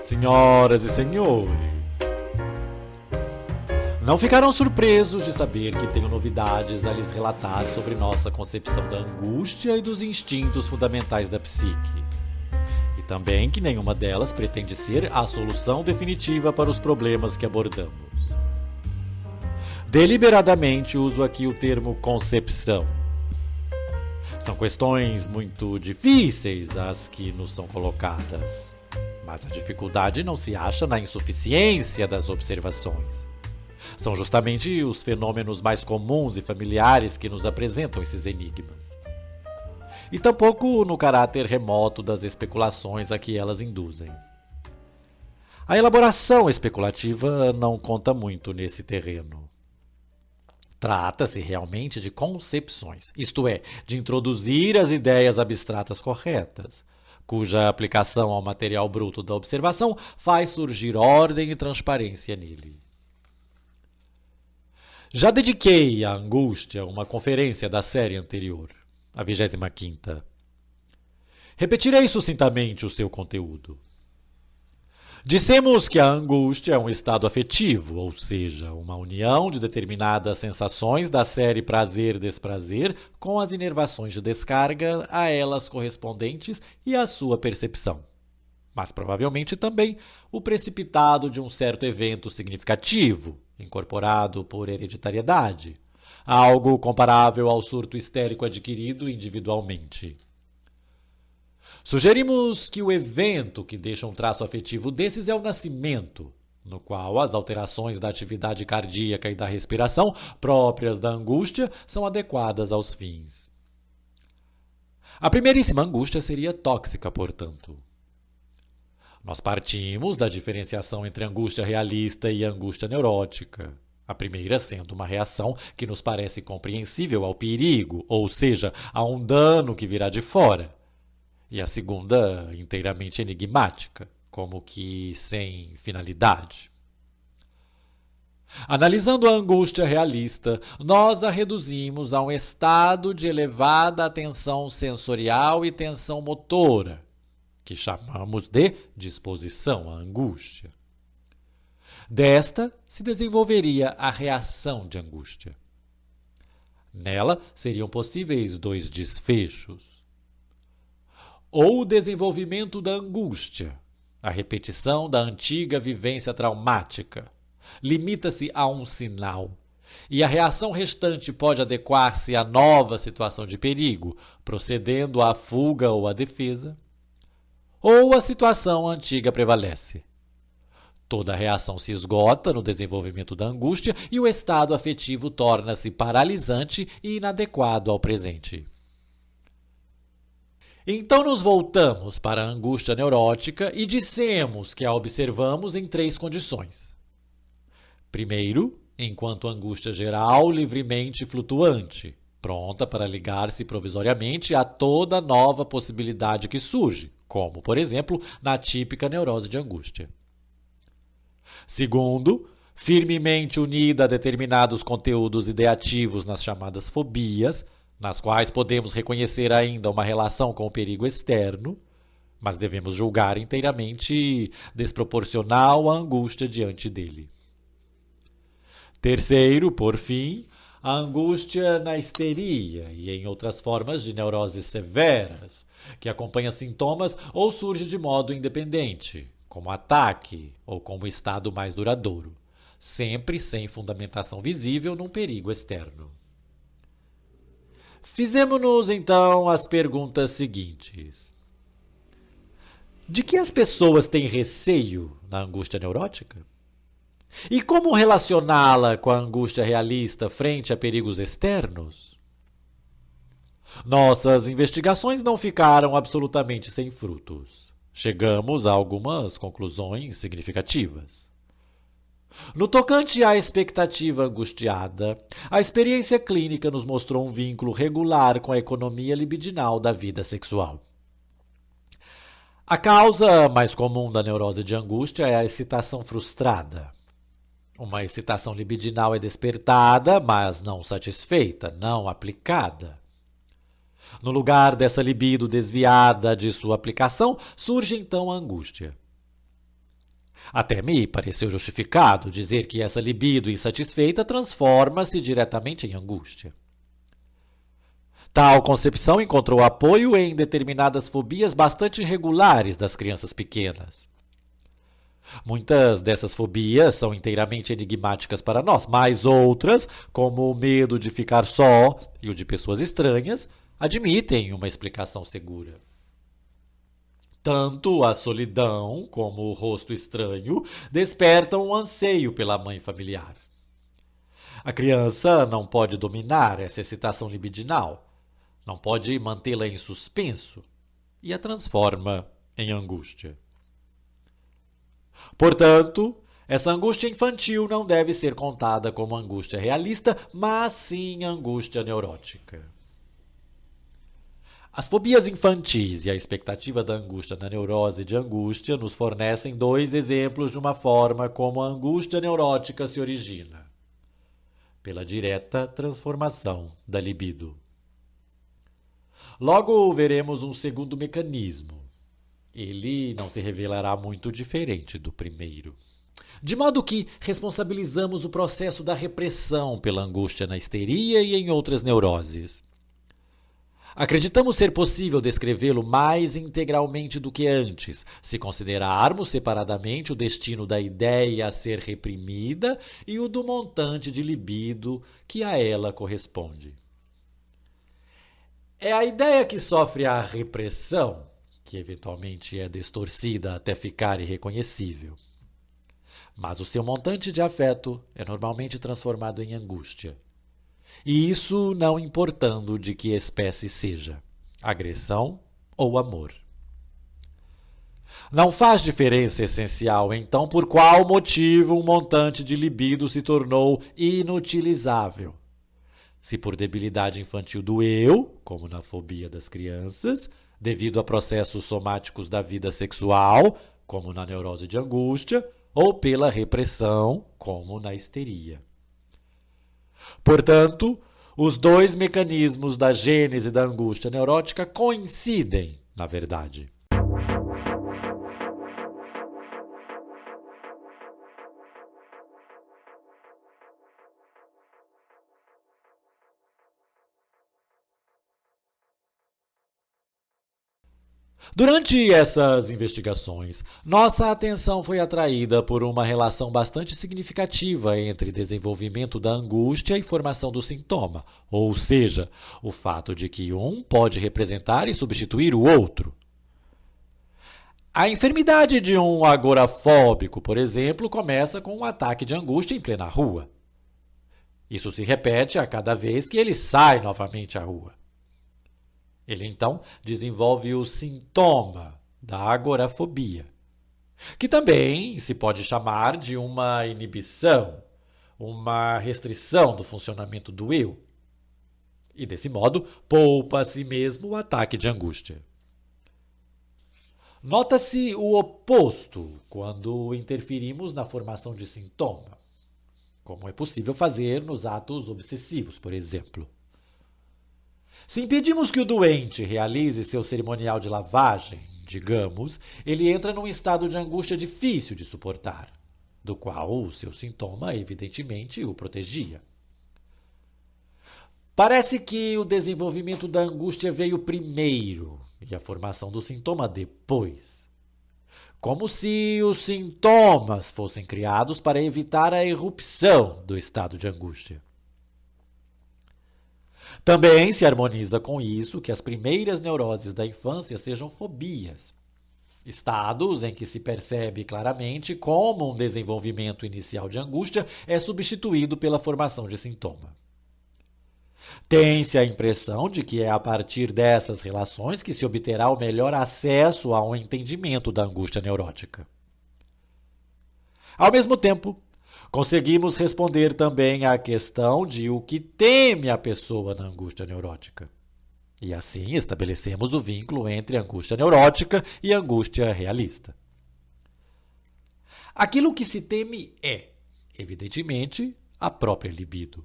Senhoras e senhores, não ficarão surpresos de saber que tenho novidades a lhes relatar sobre nossa concepção da angústia e dos instintos fundamentais da psique. E também que nenhuma delas pretende ser a solução definitiva para os problemas que abordamos. Deliberadamente uso aqui o termo concepção. São questões muito difíceis as que nos são colocadas, mas a dificuldade não se acha na insuficiência das observações. São justamente os fenômenos mais comuns e familiares que nos apresentam esses enigmas. E tampouco no caráter remoto das especulações a que elas induzem. A elaboração especulativa não conta muito nesse terreno. Trata-se realmente de concepções, isto é, de introduzir as ideias abstratas corretas, cuja aplicação ao material bruto da observação faz surgir ordem e transparência nele. Já dediquei à angústia uma conferência da série anterior, a 25ª. Repetirei sucintamente o seu conteúdo. Dissemos que a angústia é um estado afetivo, ou seja, uma união de determinadas sensações da série prazer-desprazer com as inervações de descarga a elas correspondentes e a sua percepção. Mas provavelmente também o precipitado de um certo evento significativo, incorporado por hereditariedade, algo comparável ao surto histérico adquirido individualmente. Sugerimos que o evento que deixa um traço afetivo desses é o nascimento, no qual as alterações da atividade cardíaca e da respiração próprias da angústia são adequadas aos fins. A primeiríssima angústia seria tóxica, portanto. Nós partimos da diferenciação entre angústia realista e angústia neurótica. A primeira sendo uma reação que nos parece compreensível ao perigo, ou seja, a um dano que virá de fora. E a segunda inteiramente enigmática, como que sem finalidade. Analisando a angústia realista, nós a reduzimos a um estado de elevada atenção sensorial e tensão motora, que chamamos de disposição à angústia. Desta se desenvolveria a reação de angústia. Nela seriam possíveis dois desfechos. Ou o desenvolvimento da angústia, a repetição da antiga vivência traumática, limita-se a um sinal, e a reação restante pode adequar-se à nova situação de perigo, procedendo à fuga ou à defesa, ou a situação antiga prevalece. Toda a reação se esgota no desenvolvimento da angústia e o estado afetivo torna-se paralisante e inadequado ao presente. Então nos voltamos para a angústia neurótica e dissemos que a observamos em três condições. Primeiro, enquanto angústia geral livremente flutuante, pronta para ligar-se provisoriamente a toda nova possibilidade que surge, como, por exemplo, na típica neurose de angústia. Segundo, firmemente unida a determinados conteúdos ideativos nas chamadas fobias, nas quais podemos reconhecer ainda uma relação com o perigo externo, mas devemos julgar inteiramente desproporcional à angústia diante dele. Terceiro, por fim, a angústia na histeria e em outras formas de neuroses severas, que acompanha sintomas ou surge de modo independente, como ataque ou como estado mais duradouro, sempre sem fundamentação visível num perigo externo. Fizemo-nos, então, as perguntas seguintes. De que as pessoas têm receio na angústia neurótica? E como relacioná-la com a angústia realista frente a perigos externos? Nossas investigações não ficaram absolutamente sem frutos. Chegamos a algumas conclusões significativas. No tocante à expectativa angustiada, a experiência clínica nos mostrou um vínculo regular com a economia libidinal da vida sexual. A causa mais comum da neurose de angústia é a excitação frustrada. Uma excitação libidinal é despertada, mas não satisfeita, não aplicada. No lugar dessa libido desviada de sua aplicação, surge então a angústia. Até me pareceu justificado dizer que essa libido insatisfeita transforma-se diretamente em angústia. Tal concepção encontrou apoio em determinadas fobias bastante regulares das crianças pequenas. Muitas dessas fobias são inteiramente enigmáticas para nós, mas outras, como o medo de ficar só e o de pessoas estranhas, admitem uma explicação segura. Tanto a solidão como o rosto estranho despertam o anseio pela mãe familiar. A criança não pode dominar essa excitação libidinal, não pode mantê-la em suspenso e a transforma em angústia. Portanto, essa angústia infantil não deve ser contada como angústia realista, mas sim angústia neurótica. As fobias infantis e a expectativa da angústia na neurose de angústia nos fornecem dois exemplos de uma forma como a angústia neurótica se origina: pela direta transformação da libido. Logo veremos um segundo mecanismo. Ele não se revelará muito diferente do primeiro. De modo que responsabilizamos o processo da repressão pela angústia na histeria e em outras neuroses. Acreditamos ser possível descrevê-lo mais integralmente do que antes, se considerarmos separadamente o destino da ideia a ser reprimida e o do montante de libido que a ela corresponde. É a ideia que sofre a repressão, que eventualmente é distorcida até ficar irreconhecível. Mas o seu montante de afeto é normalmente transformado em angústia. E isso não importando de que espécie seja, agressão ou amor. Não faz diferença essencial, então, por qual motivo um montante de libido se tornou inutilizável. Se por debilidade infantil do eu, como na fobia das crianças, devido a processos somáticos da vida sexual, como na neurose de angústia, ou pela repressão, como na histeria. Portanto, os dois mecanismos da gênese da angústia neurótica coincidem, na verdade. Durante essas investigações, nossa atenção foi atraída por uma relação bastante significativa entre desenvolvimento da angústia e formação do sintoma, ou seja, o fato de que um pode representar e substituir o outro. A enfermidade de um agorafóbico, por exemplo, começa com um ataque de angústia em plena rua. Isso se repete a cada vez que ele sai novamente à rua. Ele, então, desenvolve o sintoma da agorafobia, que também se pode chamar de uma inibição, uma restrição do funcionamento do eu. E, desse modo, poupa a si mesmo o ataque de angústia. Nota-se o oposto quando interferimos na formação de sintoma, como é possível fazer nos atos obsessivos, por exemplo. Se impedimos que o doente realize seu cerimonial de lavagem, digamos, ele entra num estado de angústia difícil de suportar, do qual o seu sintoma, evidentemente, o protegia. Parece que o desenvolvimento da angústia veio primeiro e a formação do sintoma depois. Como se os sintomas fossem criados para evitar a irrupção do estado de angústia. Também se harmoniza com isso que as primeiras neuroses da infância sejam fobias, estados em que se percebe claramente como um desenvolvimento inicial de angústia é substituído pela formação de sintoma. Tem-se a impressão de que é a partir dessas relações que se obterá o melhor acesso a um entendimento da angústia neurótica. Ao mesmo tempo, conseguimos responder também à questão de o que teme a pessoa na angústia neurótica. E assim estabelecemos o vínculo entre angústia neurótica e angústia realista. Aquilo que se teme é, evidentemente, a própria libido.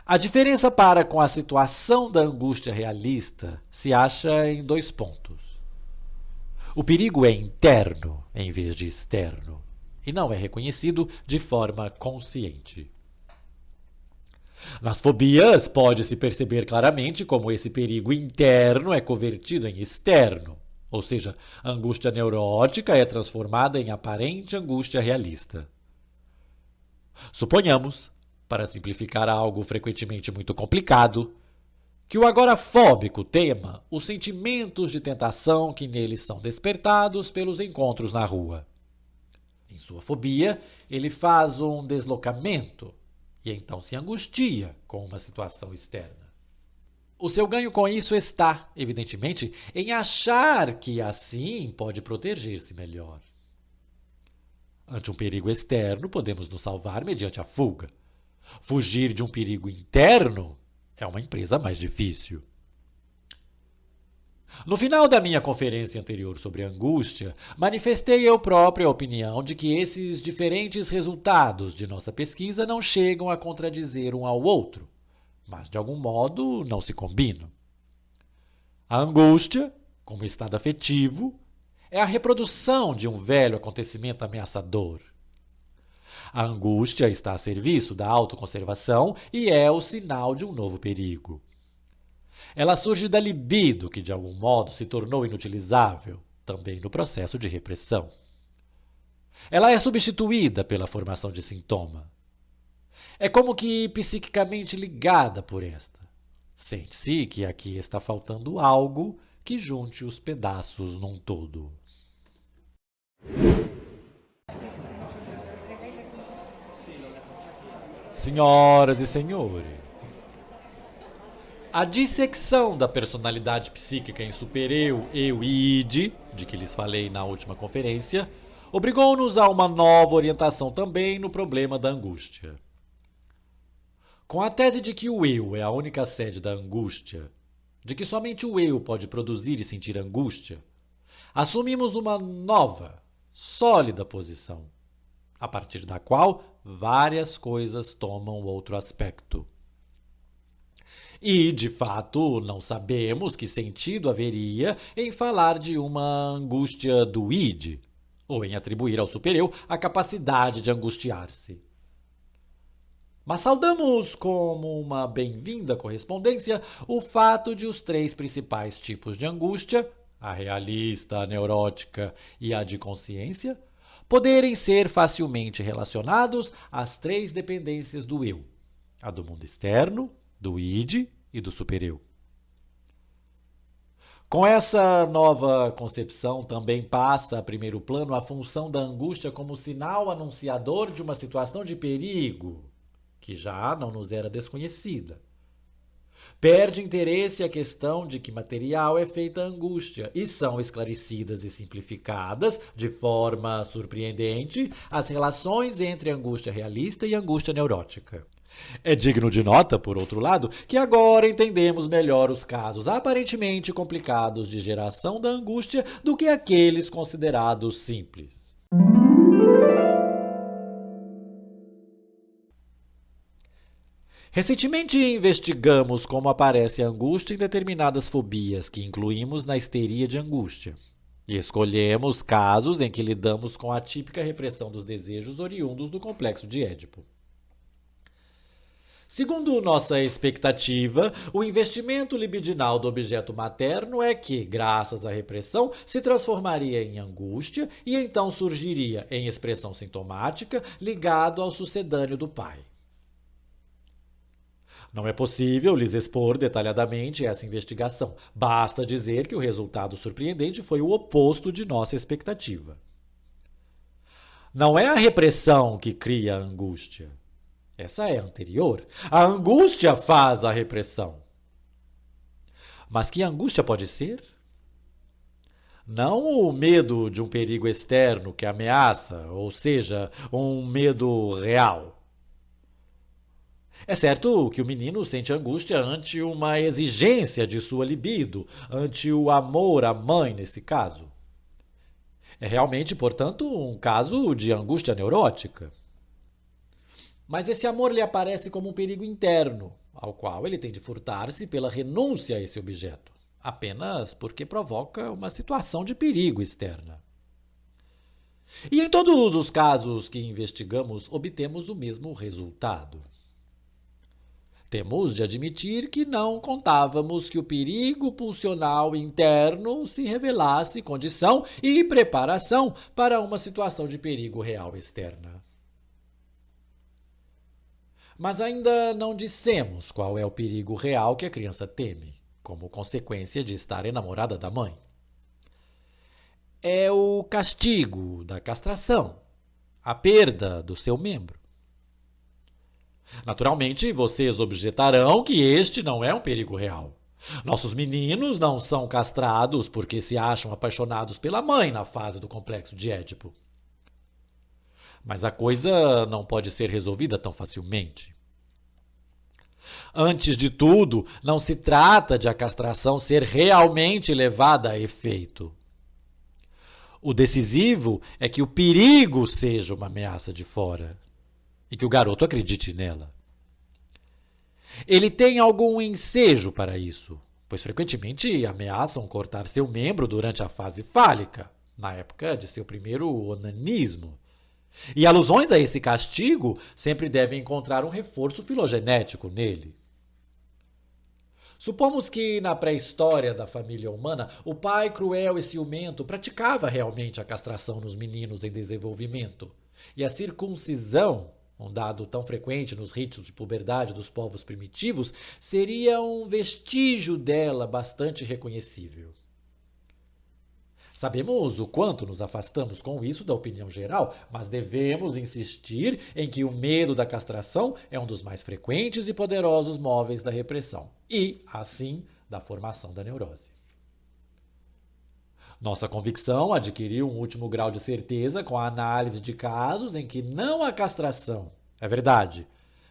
A diferença para com a situação da angústia realista se acha em dois pontos. O perigo é interno em vez de externo e não é reconhecido de forma consciente. Nas fobias, pode-se perceber claramente como esse perigo interno é convertido em externo, ou seja, a angústia neurótica é transformada em aparente angústia realista. Suponhamos, para simplificar algo frequentemente muito complicado, que o agorafóbico tema os sentimentos de tentação que neles são despertados pelos encontros na rua. Em sua fobia, ele faz um deslocamento e então se angustia com uma situação externa. O seu ganho com isso está, evidentemente, em achar que assim pode proteger-se melhor. Ante um perigo externo, podemos nos salvar mediante a fuga. Fugir de um perigo interno é uma empresa mais difícil. No final da minha conferência anterior sobre angústia, manifestei eu próprio a opinião de que esses diferentes resultados de nossa pesquisa não chegam a contradizer um ao outro, mas de algum modo não se combinam. A angústia, como estado afetivo, é a reprodução de um velho acontecimento ameaçador. A angústia está a serviço da autoconservação e é o sinal de um novo perigo. Ela surge da libido, que de algum modo se tornou inutilizável, também no processo de repressão. Ela é substituída pela formação de sintoma. É como que psiquicamente ligada por esta. Sente-se que aqui está faltando algo que junte os pedaços num todo. Senhoras e senhores, a dissecção da personalidade psíquica em supereu, eu e id, de que lhes falei na última conferência, obrigou-nos a uma nova orientação também no problema da angústia. Com a tese de que o eu é a única sede da angústia, de que somente o eu pode produzir e sentir angústia, assumimos uma nova, sólida posição, a partir da qual várias coisas tomam outro aspecto. E, de fato, não sabemos que sentido haveria em falar de uma angústia do id, ou em atribuir ao supereu a capacidade de angustiar-se. Mas saudamos como uma bem-vinda correspondência o fato de os três principais tipos de angústia, a realista, a neurótica e a de consciência, poderem ser facilmente relacionados às três dependências do eu, a do mundo externo, do id e do supereu. Com essa nova concepção também passa a primeiro plano a função da angústia como sinal anunciador de uma situação de perigo, que já não nos era desconhecida. Perde interesse a questão de que material é feita a angústia e são esclarecidas e simplificadas, de forma surpreendente, as relações entre angústia realista e angústia neurótica. É digno de nota, por outro lado, que agora entendemos melhor os casos aparentemente complicados de geração da angústia do que aqueles considerados simples. Recentemente investigamos como aparece a angústia em determinadas fobias que incluímos na histeria de angústia. E escolhemos casos em que lidamos com a típica repressão dos desejos oriundos do complexo de Édipo. Segundo nossa expectativa, o investimento libidinal do objeto materno é que, graças à repressão, se transformaria em angústia e então surgiria em expressão sintomática ligado ao sucedâneo do pai. Não é possível lhes expor detalhadamente essa investigação. Basta dizer que o resultado surpreendente foi o oposto de nossa expectativa. Não é a repressão que cria a angústia. Essa é anterior. A angústia faz a repressão. Mas que angústia pode ser? Não o medo de um perigo externo que ameaça, ou seja, um medo real. É certo que o menino sente angústia ante uma exigência de sua libido, ante o amor à mãe nesse caso. É realmente, portanto, um caso de angústia neurótica. Mas esse amor lhe aparece como um perigo interno, ao qual ele tem de furtar-se pela renúncia a esse objeto, apenas porque provoca uma situação de perigo externa. E em todos os casos que investigamos, obtemos o mesmo resultado. Temos de admitir que não contávamos que o perigo pulsional interno se revelasse condição e preparação para uma situação de perigo real externa. Mas ainda não dissemos qual é o perigo real que a criança teme, como consequência de estar enamorada da mãe. É o castigo da castração, a perda do seu membro. Naturalmente, vocês objetarão que este não é um perigo real. Nossos meninos não são castrados porque se acham apaixonados pela mãe na fase do complexo de Édipo. Mas a coisa não pode ser resolvida tão facilmente. Antes de tudo, não se trata de a castração ser realmente levada a efeito. O decisivo é que o perigo seja uma ameaça de fora e que o garoto acredite nela. Ele tem algum ensejo para isso, pois frequentemente ameaçam cortar seu membro durante a fase fálica, na época de seu primeiro onanismo. E alusões a esse castigo sempre devem encontrar um reforço filogenético nele. Supomos que, na pré-história da família humana, o pai cruel e ciumento praticava realmente a castração nos meninos em desenvolvimento, e a circuncisão, um dado tão frequente nos ritos de puberdade dos povos primitivos, seria um vestígio dela bastante reconhecível. Sabemos o quanto nos afastamos com isso da opinião geral, mas devemos insistir em que o medo da castração é um dos mais frequentes e poderosos móveis da repressão e, assim, da formação da neurose. Nossa convicção adquiriu um último grau de certeza com a análise de casos em que não a castração, é verdade,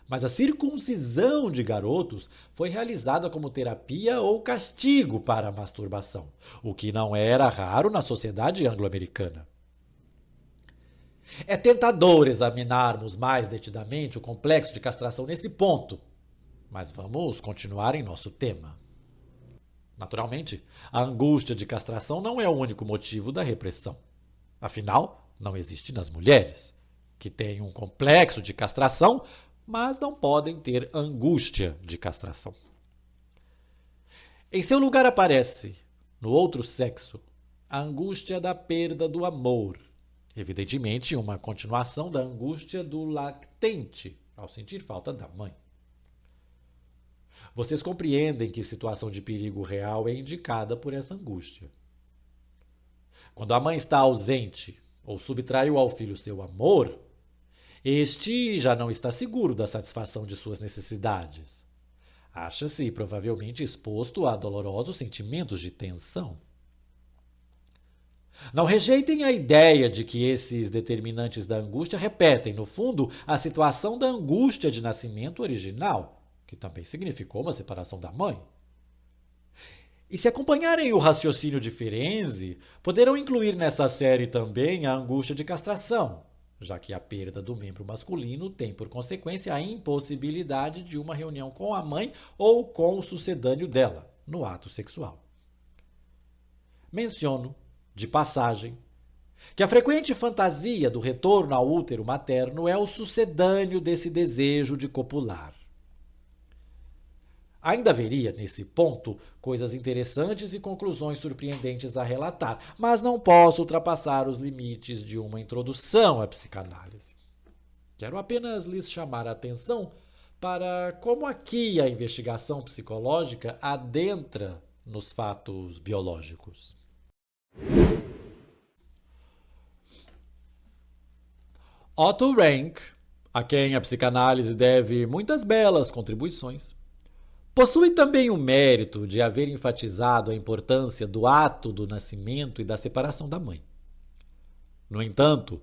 mas a circuncisão de garotos foi realizada como terapia ou castigo para a masturbação, o que não era raro na sociedade anglo-americana. É tentador examinarmos mais detidamente o complexo de castração nesse ponto, mas vamos continuar em nosso tema. Naturalmente, a angústia de castração não é o único motivo da repressão. Afinal, não existe nas mulheres, que têm um complexo de castração, mas não podem ter angústia de castração. Em seu lugar aparece, no outro sexo, a angústia da perda do amor, evidentemente uma continuação da angústia do lactente, ao sentir falta da mãe. Vocês compreendem que situação de perigo real é indicada por essa angústia. Quando a mãe está ausente ou subtraiu ao filho seu amor, este já não está seguro da satisfação de suas necessidades. Acha-se provavelmente exposto a dolorosos sentimentos de tensão. Não rejeitem a ideia de que esses determinantes da angústia repetem, no fundo, a situação da angústia de nascimento original, que também significou uma separação da mãe. E se acompanharem o raciocínio de Ferenczi, poderão incluir nessa série também a angústia de castração, já que a perda do membro masculino tem por consequência a impossibilidade de uma reunião com a mãe ou com o sucedâneo dela, no ato sexual. Menciono, de passagem, que a frequente fantasia do retorno ao útero materno é o sucedâneo desse desejo de copular. Ainda haveria, nesse ponto, coisas interessantes e conclusões surpreendentes a relatar, mas não posso ultrapassar os limites de uma introdução à psicanálise. Quero apenas lhes chamar a atenção para como aqui a investigação psicológica adentra nos fatos biológicos. Otto Rank, a quem a psicanálise deve muitas belas contribuições, possui também o mérito de haver enfatizado a importância do ato do nascimento e da separação da mãe. No entanto,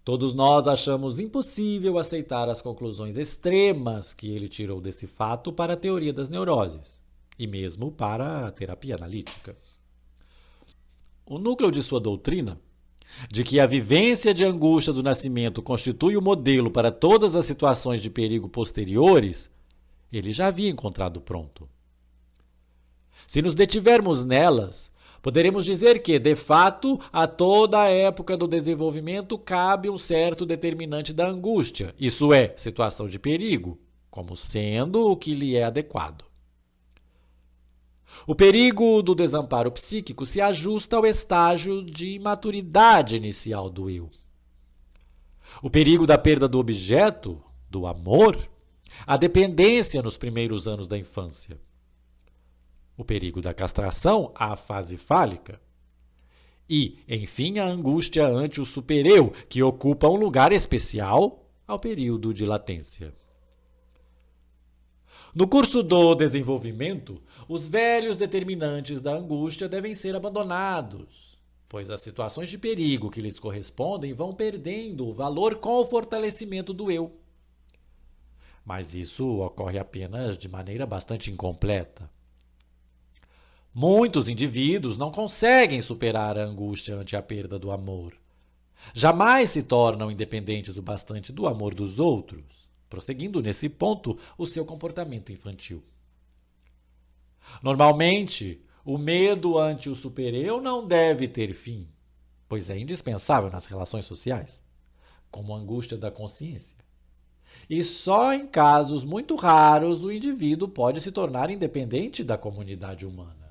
todos nós achamos impossível aceitar as conclusões extremas que ele tirou desse fato para a teoria das neuroses, e mesmo para a terapia analítica. O núcleo de sua doutrina, de que a vivência de angústia do nascimento constitui o modelo para todas as situações de perigo posteriores, ele já havia encontrado pronto. Se nos detivermos nelas, poderemos dizer que, de fato, a toda a época do desenvolvimento cabe um certo determinante da angústia, isso é, situação de perigo, como sendo o que lhe é adequado. O perigo do desamparo psíquico se ajusta ao estágio de maturidade inicial do eu. O perigo da perda do objeto, do amor, a dependência nos primeiros anos da infância. O perigo da castração, a fase fálica. E, enfim, a angústia ante o supereu, que ocupa um lugar especial ao período de latência. No curso do desenvolvimento, os velhos determinantes da angústia devem ser abandonados, pois as situações de perigo que lhes correspondem vão perdendo o valor com o fortalecimento do eu. Mas isso ocorre apenas de maneira bastante incompleta. Muitos indivíduos não conseguem superar a angústia ante a perda do amor. Jamais se tornam independentes o bastante do amor dos outros, prosseguindo nesse ponto o seu comportamento infantil. Normalmente, o medo ante o supereu não deve ter fim, pois é indispensável nas relações sociais, como a angústia da consciência. E só em casos muito raros o indivíduo pode se tornar independente da comunidade humana.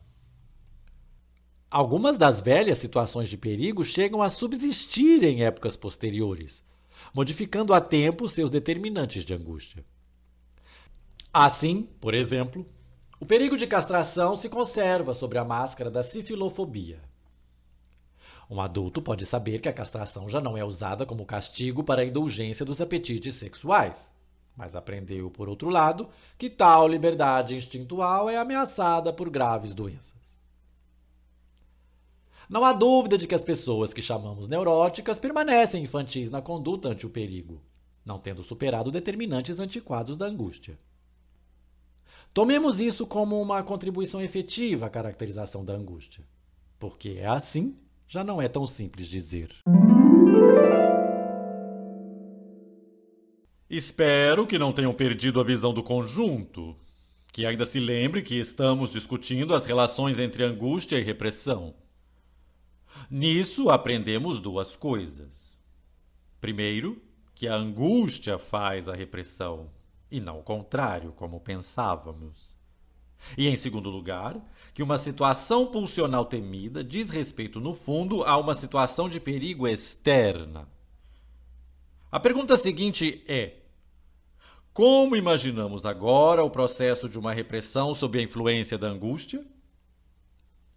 Algumas das velhas situações de perigo chegam a subsistir em épocas posteriores, modificando a tempo seus determinantes de angústia. Assim, por exemplo, o perigo de castração se conserva sob a máscara da sifilofobia. Um adulto pode saber que a castração já não é usada como castigo para a indulgência dos apetites sexuais, mas aprendeu, por outro lado, que tal liberdade instintual é ameaçada por graves doenças. Não há dúvida de que as pessoas que chamamos neuróticas permanecem infantis na conduta ante o perigo, não tendo superado determinantes antiquados da angústia. Tomemos isso como uma contribuição efetiva à caracterização da angústia, porque é assim, já não é tão simples dizer. Espero que não tenham perdido a visão do conjunto, que ainda se lembre que estamos discutindo as relações entre angústia e repressão. Nisso aprendemos duas coisas. Primeiro, que a angústia faz a repressão, e não o contrário, como pensávamos. E, em segundo lugar, que uma situação pulsional temida diz respeito, no fundo, a uma situação de perigo externa. A pergunta seguinte é: como imaginamos agora o processo de uma repressão sob a influência da angústia?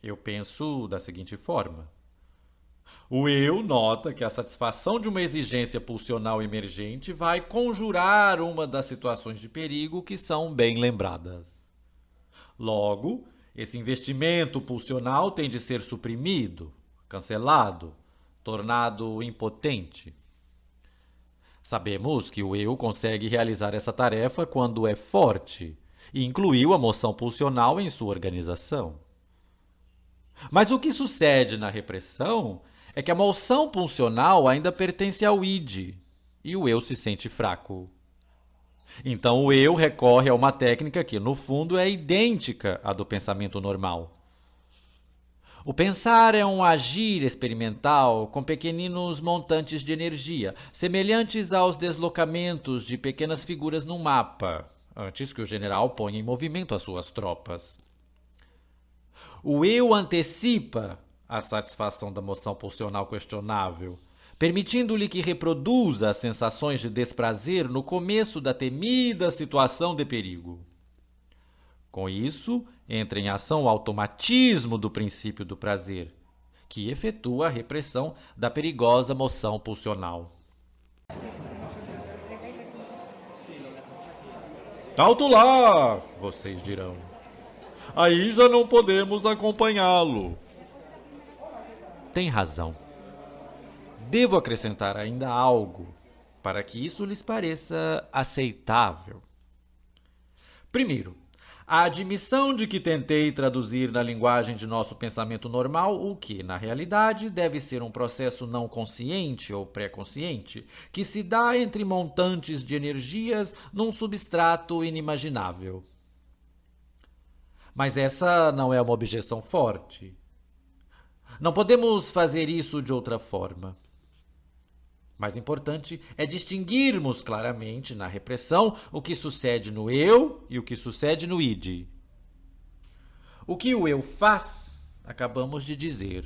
Eu penso da seguinte forma. O eu nota que a satisfação de uma exigência pulsional emergente vai conjurar uma das situações de perigo que são bem lembradas. Logo, esse investimento pulsional tem de ser suprimido, cancelado, tornado impotente. Sabemos que o eu consegue realizar essa tarefa quando é forte e incluiu a moção pulsional em sua organização. Mas o que sucede na repressão é que a moção pulsional ainda pertence ao id, e o eu se sente fraco. Então o eu recorre a uma técnica que, no fundo, é idêntica à do pensamento normal. O pensar é um agir experimental com pequeninos montantes de energia, semelhantes aos deslocamentos de pequenas figuras num mapa, antes que o general ponha em movimento as suas tropas. O eu antecipa a satisfação da moção pulsional questionável, permitindo-lhe que reproduza as sensações de desprazer no começo da temida situação de perigo. Com isso, entra em ação o automatismo do princípio do prazer, que efetua a repressão da perigosa moção pulsional. Alto lá, vocês dirão. Aí já não podemos acompanhá-lo. Tem razão. Devo acrescentar ainda algo para que isso lhes pareça aceitável. Primeiro, a admissão de que tentei traduzir na linguagem de nosso pensamento normal o que, na realidade, deve ser um processo não consciente ou pré-consciente, que se dá entre montantes de energias num substrato inimaginável. Mas essa não é uma objeção forte. Não podemos fazer isso de outra forma. Mais importante é distinguirmos claramente na repressão o que sucede no eu e o que sucede no id. O que o eu faz, acabamos de dizer.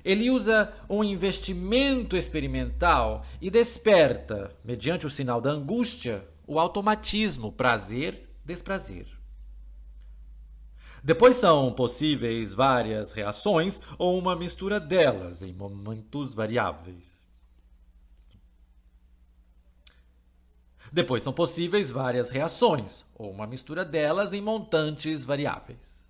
Ele usa um investimento experimental e desperta, mediante o sinal da angústia, o automatismo prazer-desprazer. Depois são possíveis várias reações ou uma mistura delas em momentos variáveis. Depois são possíveis várias reações, ou uma mistura delas em montantes variáveis.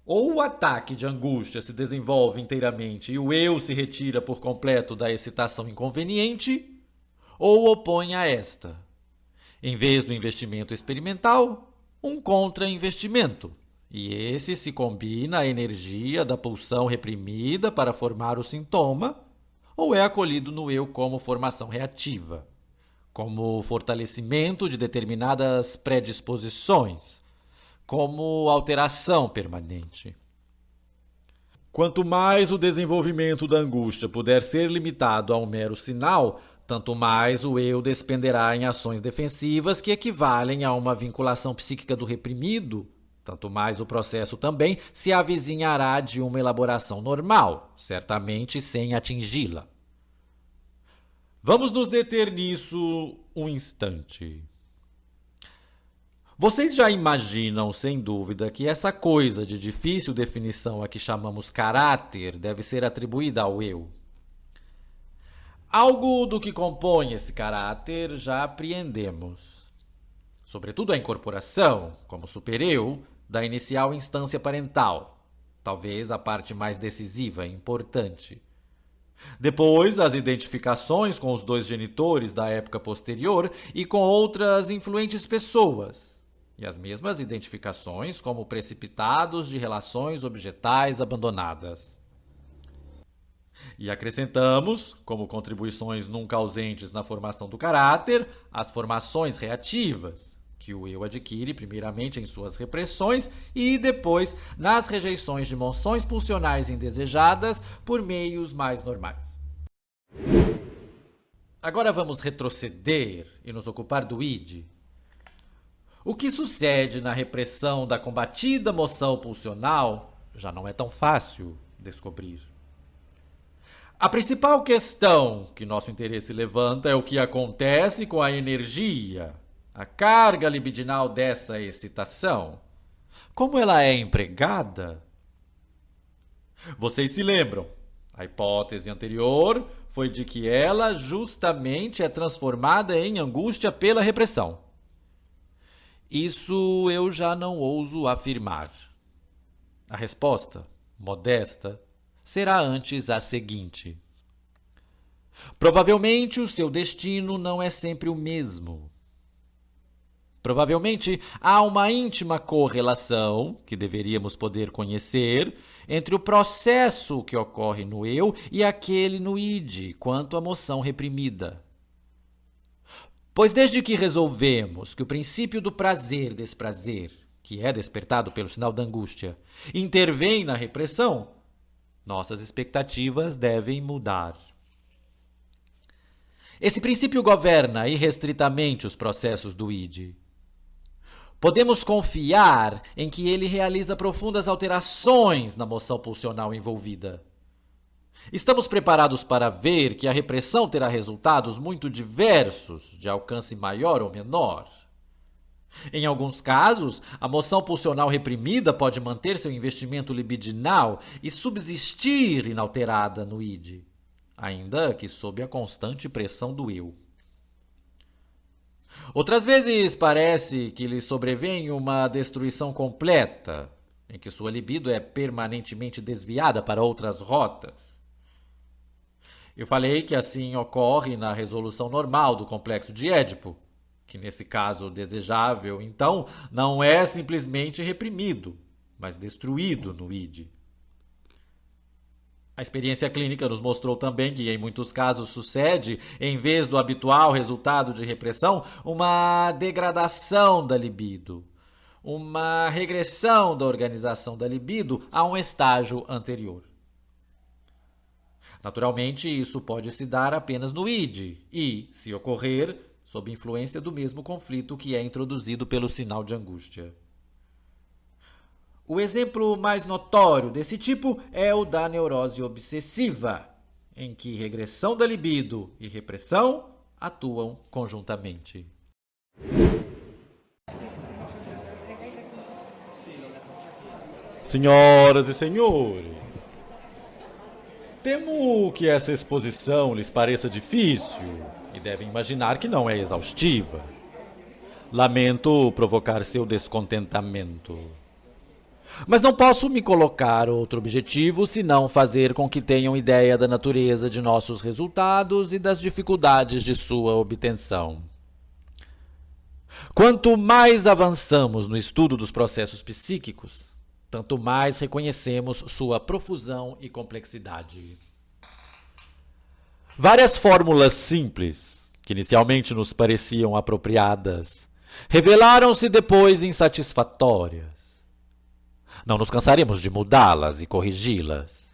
Ou o ataque de angústia se desenvolve inteiramente e o eu se retira por completo da excitação inconveniente, ou opõe a esta. Em vez do investimento experimental, um contra-investimento. E esse se combina à energia da pulsão reprimida para formar o sintoma, ou é acolhido no eu como formação reativa, como fortalecimento de determinadas predisposições, como alteração permanente. Quanto mais o desenvolvimento da angústia puder ser limitado a um mero sinal, tanto mais o eu despenderá em ações defensivas que equivalem a uma vinculação psíquica do reprimido, tanto mais o processo também se avizinhará de uma elaboração normal, certamente sem atingi-la. Vamos nos deter nisso um instante. Vocês já imaginam, sem dúvida, que essa coisa de difícil definição a que chamamos caráter deve ser atribuída ao eu. Algo do que compõe esse caráter já apreendemos. Sobretudo a incorporação, como supereu, da inicial instância parental, talvez a parte mais decisiva e importante. Depois, as identificações com os dois genitores da época posterior e com outras influentes pessoas, e as mesmas identificações como precipitados de relações objetais abandonadas. E acrescentamos, como contribuições nunca ausentes na formação do caráter, as formações reativas, que o eu adquire primeiramente em suas repressões e depois nas rejeições de moções pulsionais indesejadas por meios mais normais. Agora vamos retroceder e nos ocupar do id. O que sucede na repressão da combatida moção pulsional já não é tão fácil descobrir. A principal questão que nosso interesse levanta é o que acontece com a energia, a carga libidinal dessa excitação. Como ela é empregada? Vocês se lembram? A hipótese anterior foi de que ela justamente é transformada em angústia pela repressão. Isso eu já não ouso afirmar. A resposta, modesta, será antes a seguinte. Provavelmente o seu destino não é sempre o mesmo. Provavelmente há uma íntima correlação, que deveríamos poder conhecer, entre o processo que ocorre no eu e aquele no id, quanto à moção reprimida. Pois desde que resolvemos que o princípio do prazer-desprazer, que é despertado pelo sinal da angústia, intervém na repressão, nossas expectativas devem mudar. Esse princípio governa irrestritamente os processos do id. Podemos confiar em que ele realiza profundas alterações na moção pulsional envolvida. Estamos preparados para ver que a repressão terá resultados muito diversos, de alcance maior ou menor. Em alguns casos, a moção pulsional reprimida pode manter seu investimento libidinal e subsistir inalterada no id, ainda que sob a constante pressão do eu. Outras vezes parece que lhe sobrevém uma destruição completa, em que sua libido é permanentemente desviada para outras rotas. Eu falei que assim ocorre na resolução normal do complexo de Édipo, que nesse caso desejável, então, não é simplesmente reprimido, mas destruído no id. A experiência clínica nos mostrou também que, em muitos casos, sucede, em vez do habitual resultado de repressão, uma degradação da libido, uma regressão da organização da libido a um estágio anterior. Naturalmente, isso pode se dar apenas no id e, se ocorrer, sob influência do mesmo conflito que é introduzido pelo sinal de angústia. O exemplo mais notório desse tipo é o da neurose obsessiva, em que regressão da libido e repressão atuam conjuntamente. Senhoras e senhores, temo que essa exposição lhes pareça difícil e devem imaginar que não é exaustiva. Lamento provocar seu descontentamento. Mas não posso me colocar outro objetivo senão fazer com que tenham ideia da natureza de nossos resultados e das dificuldades de sua obtenção. Quanto mais avançamos no estudo dos processos psíquicos, tanto mais reconhecemos sua profusão e complexidade. Várias fórmulas simples, que inicialmente nos pareciam apropriadas, revelaram-se depois insatisfatórias. Não nos cansaremos de mudá-las e corrigi-las.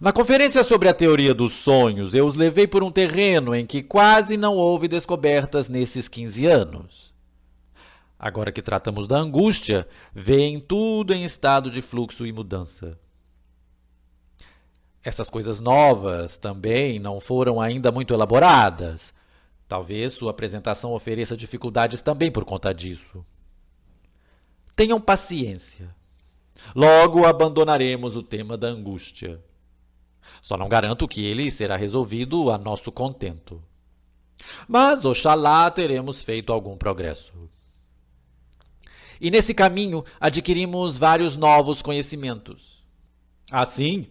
Na conferência sobre a teoria dos sonhos, eu os levei por um terreno em que quase não houve descobertas nesses 15 anos. Agora que tratamos da angústia, veem tudo em estado de fluxo e mudança. Essas coisas novas também não foram ainda muito elaboradas. Talvez sua apresentação ofereça dificuldades também por conta disso. Tenham paciência. Logo abandonaremos o tema da angústia. Só não garanto que ele será resolvido a nosso contento. Mas, oxalá, teremos feito algum progresso. E nesse caminho adquirimos vários novos conhecimentos. Assim,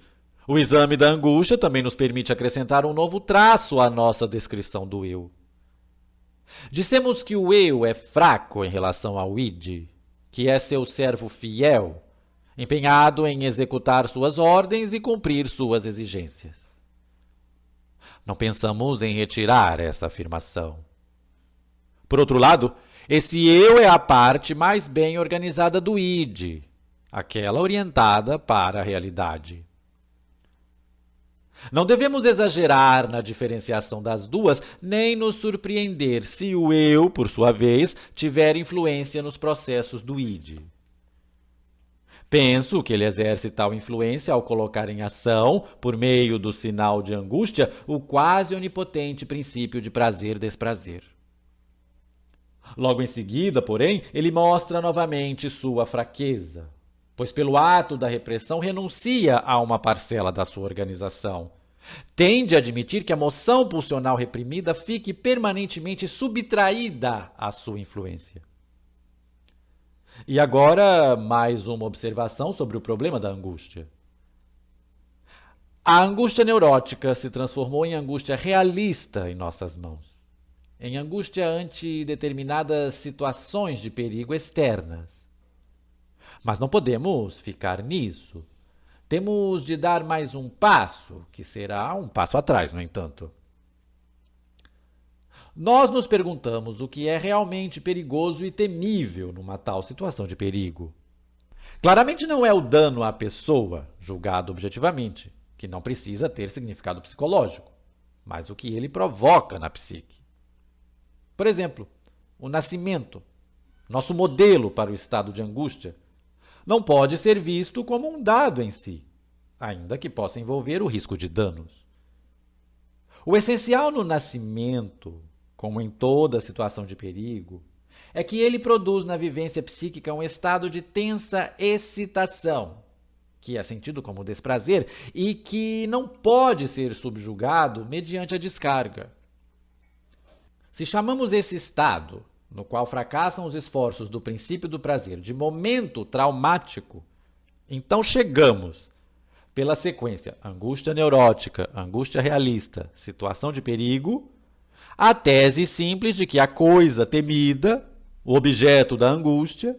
o exame da angústia também nos permite acrescentar um novo traço à nossa descrição do eu. Dissemos que o eu é fraco em relação ao id, que é seu servo fiel, empenhado em executar suas ordens e cumprir suas exigências. Não pensamos em retirar essa afirmação. Por outro lado, esse eu é a parte mais bem organizada do id, aquela orientada para a realidade. Não devemos exagerar na diferenciação das duas, nem nos surpreender se o eu, por sua vez, tiver influência nos processos do id. Penso que ele exerce tal influência ao colocar em ação, por meio do sinal de angústia, o quase onipotente princípio de prazer-desprazer. Logo em seguida, porém, ele mostra novamente sua fraqueza, pois pelo ato da repressão renuncia a uma parcela da sua organização. Tende a admitir que a moção pulsional reprimida fique permanentemente subtraída à sua influência. E agora, mais uma observação sobre o problema da angústia. A angústia neurótica se transformou em angústia realista em nossas mãos, em angústia ante determinadas situações de perigo externas. Mas não podemos ficar nisso. Temos de dar mais um passo, que será um passo atrás, no entanto. Nós nos perguntamos o que é realmente perigoso e temível numa tal situação de perigo. Claramente não é o dano à pessoa, julgado objetivamente, que não precisa ter significado psicológico, mas o que ele provoca na psique. Por exemplo, o nascimento, nosso modelo para o estado de angústia, não pode ser visto como um dado em si, ainda que possa envolver o risco de danos. O essencial no nascimento, como em toda situação de perigo, é que ele produz na vivência psíquica um estado de tensa excitação, que é sentido como desprazer e que não pode ser subjugado mediante a descarga. Se chamamos esse estado, no qual fracassam os esforços do princípio do prazer, de momento traumático, então chegamos, pela sequência angústia neurótica, angústia realista, situação de perigo, à tese simples de que a coisa temida, o objeto da angústia,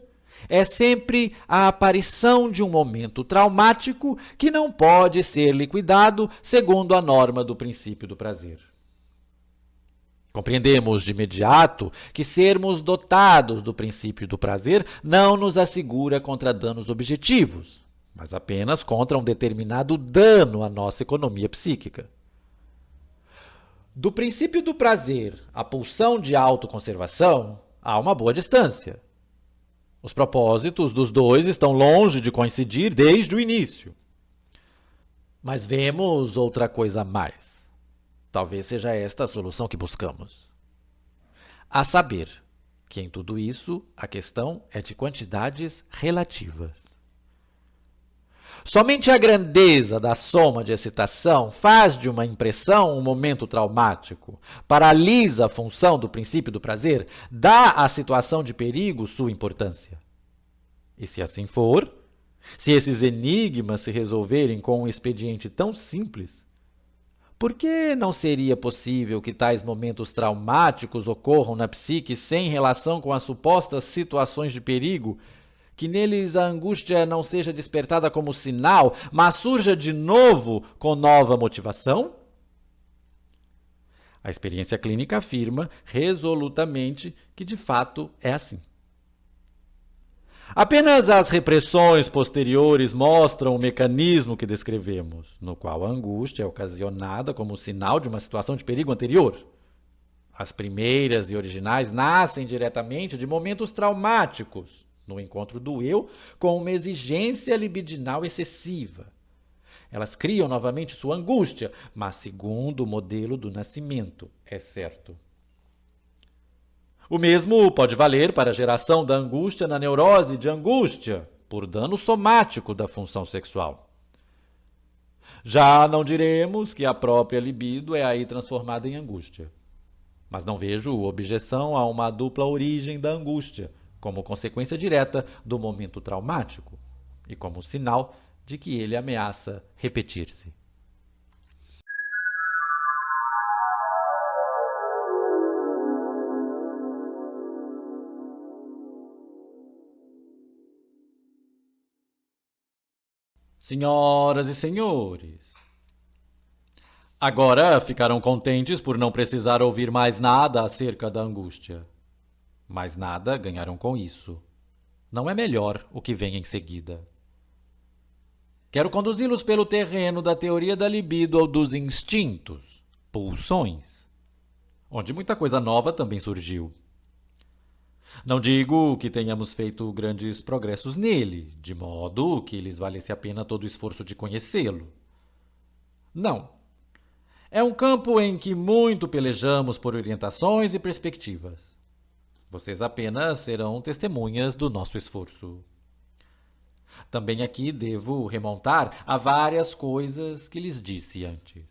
é sempre a aparição de um momento traumático que não pode ser liquidado segundo a norma do princípio do prazer. Compreendemos de imediato que sermos dotados do princípio do prazer não nos assegura contra danos objetivos, mas apenas contra um determinado dano à nossa economia psíquica. Do princípio do prazer à pulsão de autoconservação, há uma boa distância. Os propósitos dos dois estão longe de coincidir desde o início. Mas vemos outra coisa a mais. Talvez seja esta a solução que buscamos. A saber que em tudo isso a questão é de quantidades relativas. Somente a grandeza da soma de excitação faz de uma impressão um momento traumático, paralisa a função do princípio do prazer, dá à situação de perigo sua importância. E se assim for, se esses enigmas se resolverem com um expediente tão simples, por que não seria possível que tais momentos traumáticos ocorram na psique sem relação com as supostas situações de perigo, que neles a angústia não seja despertada como sinal, mas surja de novo com nova motivação? A experiência clínica afirma resolutamente que de fato é assim. Apenas as repressões posteriores mostram o mecanismo que descrevemos, no qual a angústia é ocasionada como sinal de uma situação de perigo anterior. As primeiras e originais nascem diretamente de momentos traumáticos, no encontro do eu com uma exigência libidinal excessiva. Elas criam novamente sua angústia, mas segundo o modelo do nascimento, é certo. O mesmo pode valer para a geração da angústia na neurose de angústia, por dano somático da função sexual. Já não diremos que a própria libido é aí transformada em angústia. Mas não vejo objeção a uma dupla origem da angústia, como consequência direta do momento traumático e como sinal de que ele ameaça repetir-se. Senhoras e senhores, agora ficarão contentes por não precisar ouvir mais nada acerca da angústia. Mas nada ganharam com isso. Não é melhor o que vem em seguida. Quero conduzi-los pelo terreno da teoria da libido ou dos instintos, pulsões, onde muita coisa nova também surgiu. Não digo que tenhamos feito grandes progressos nele, de modo que lhes valesse a pena todo o esforço de conhecê-lo. Não. É um campo em que muito pelejamos por orientações e perspectivas. Vocês apenas serão testemunhas do nosso esforço. Também aqui devo remontar a várias coisas que lhes disse antes.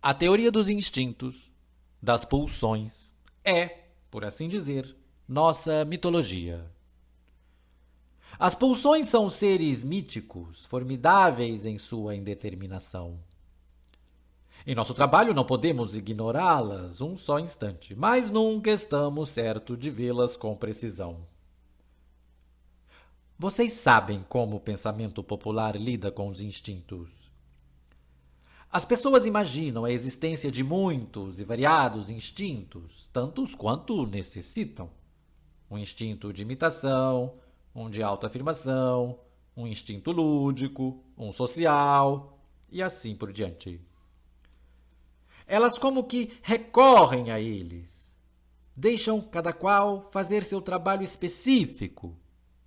A teoria dos instintos, das pulsões, é, por assim dizer, nossa mitologia. As pulsões são seres míticos, formidáveis em sua indeterminação. Em nosso trabalho não podemos ignorá-las um só instante, mas nunca estamos certos de vê-las com precisão. Vocês sabem como o pensamento popular lida com os instintos. As pessoas imaginam a existência de muitos e variados instintos, tantos quanto necessitam. Um instinto de imitação, um de autoafirmação, um instinto lúdico, um social e assim por diante. Elas como que recorrem a eles, deixam cada qual fazer seu trabalho específico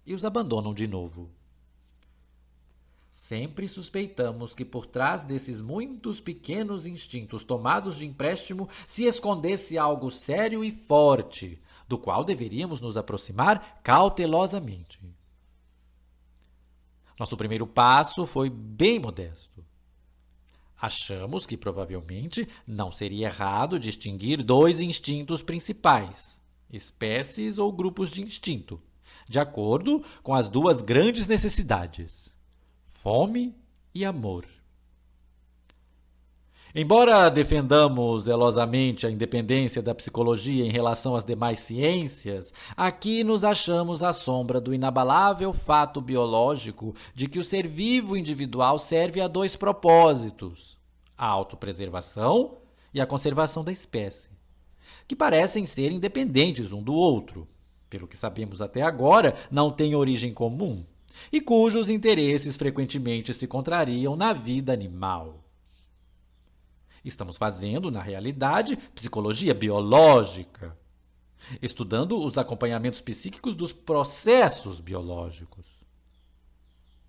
e os abandonam de novo. Sempre suspeitamos que por trás desses muitos pequenos instintos tomados de empréstimo se escondesse algo sério e forte, do qual deveríamos nos aproximar cautelosamente. Nosso primeiro passo foi bem modesto. Achamos que provavelmente não seria errado distinguir dois instintos principais, espécies ou grupos de instinto, de acordo com as duas grandes necessidades: fome e amor. Embora defendamos zelosamente a independência da psicologia em relação às demais ciências, aqui nos achamos à sombra do inabalável fato biológico de que o ser vivo individual serve a dois propósitos: a autopreservação e a conservação da espécie, que parecem ser independentes um do outro, pelo que sabemos até agora, não têm origem comum e cujos interesses frequentemente se contrariam na vida animal. Estamos fazendo, na realidade, psicologia biológica, estudando os acompanhamentos psíquicos dos processos biológicos.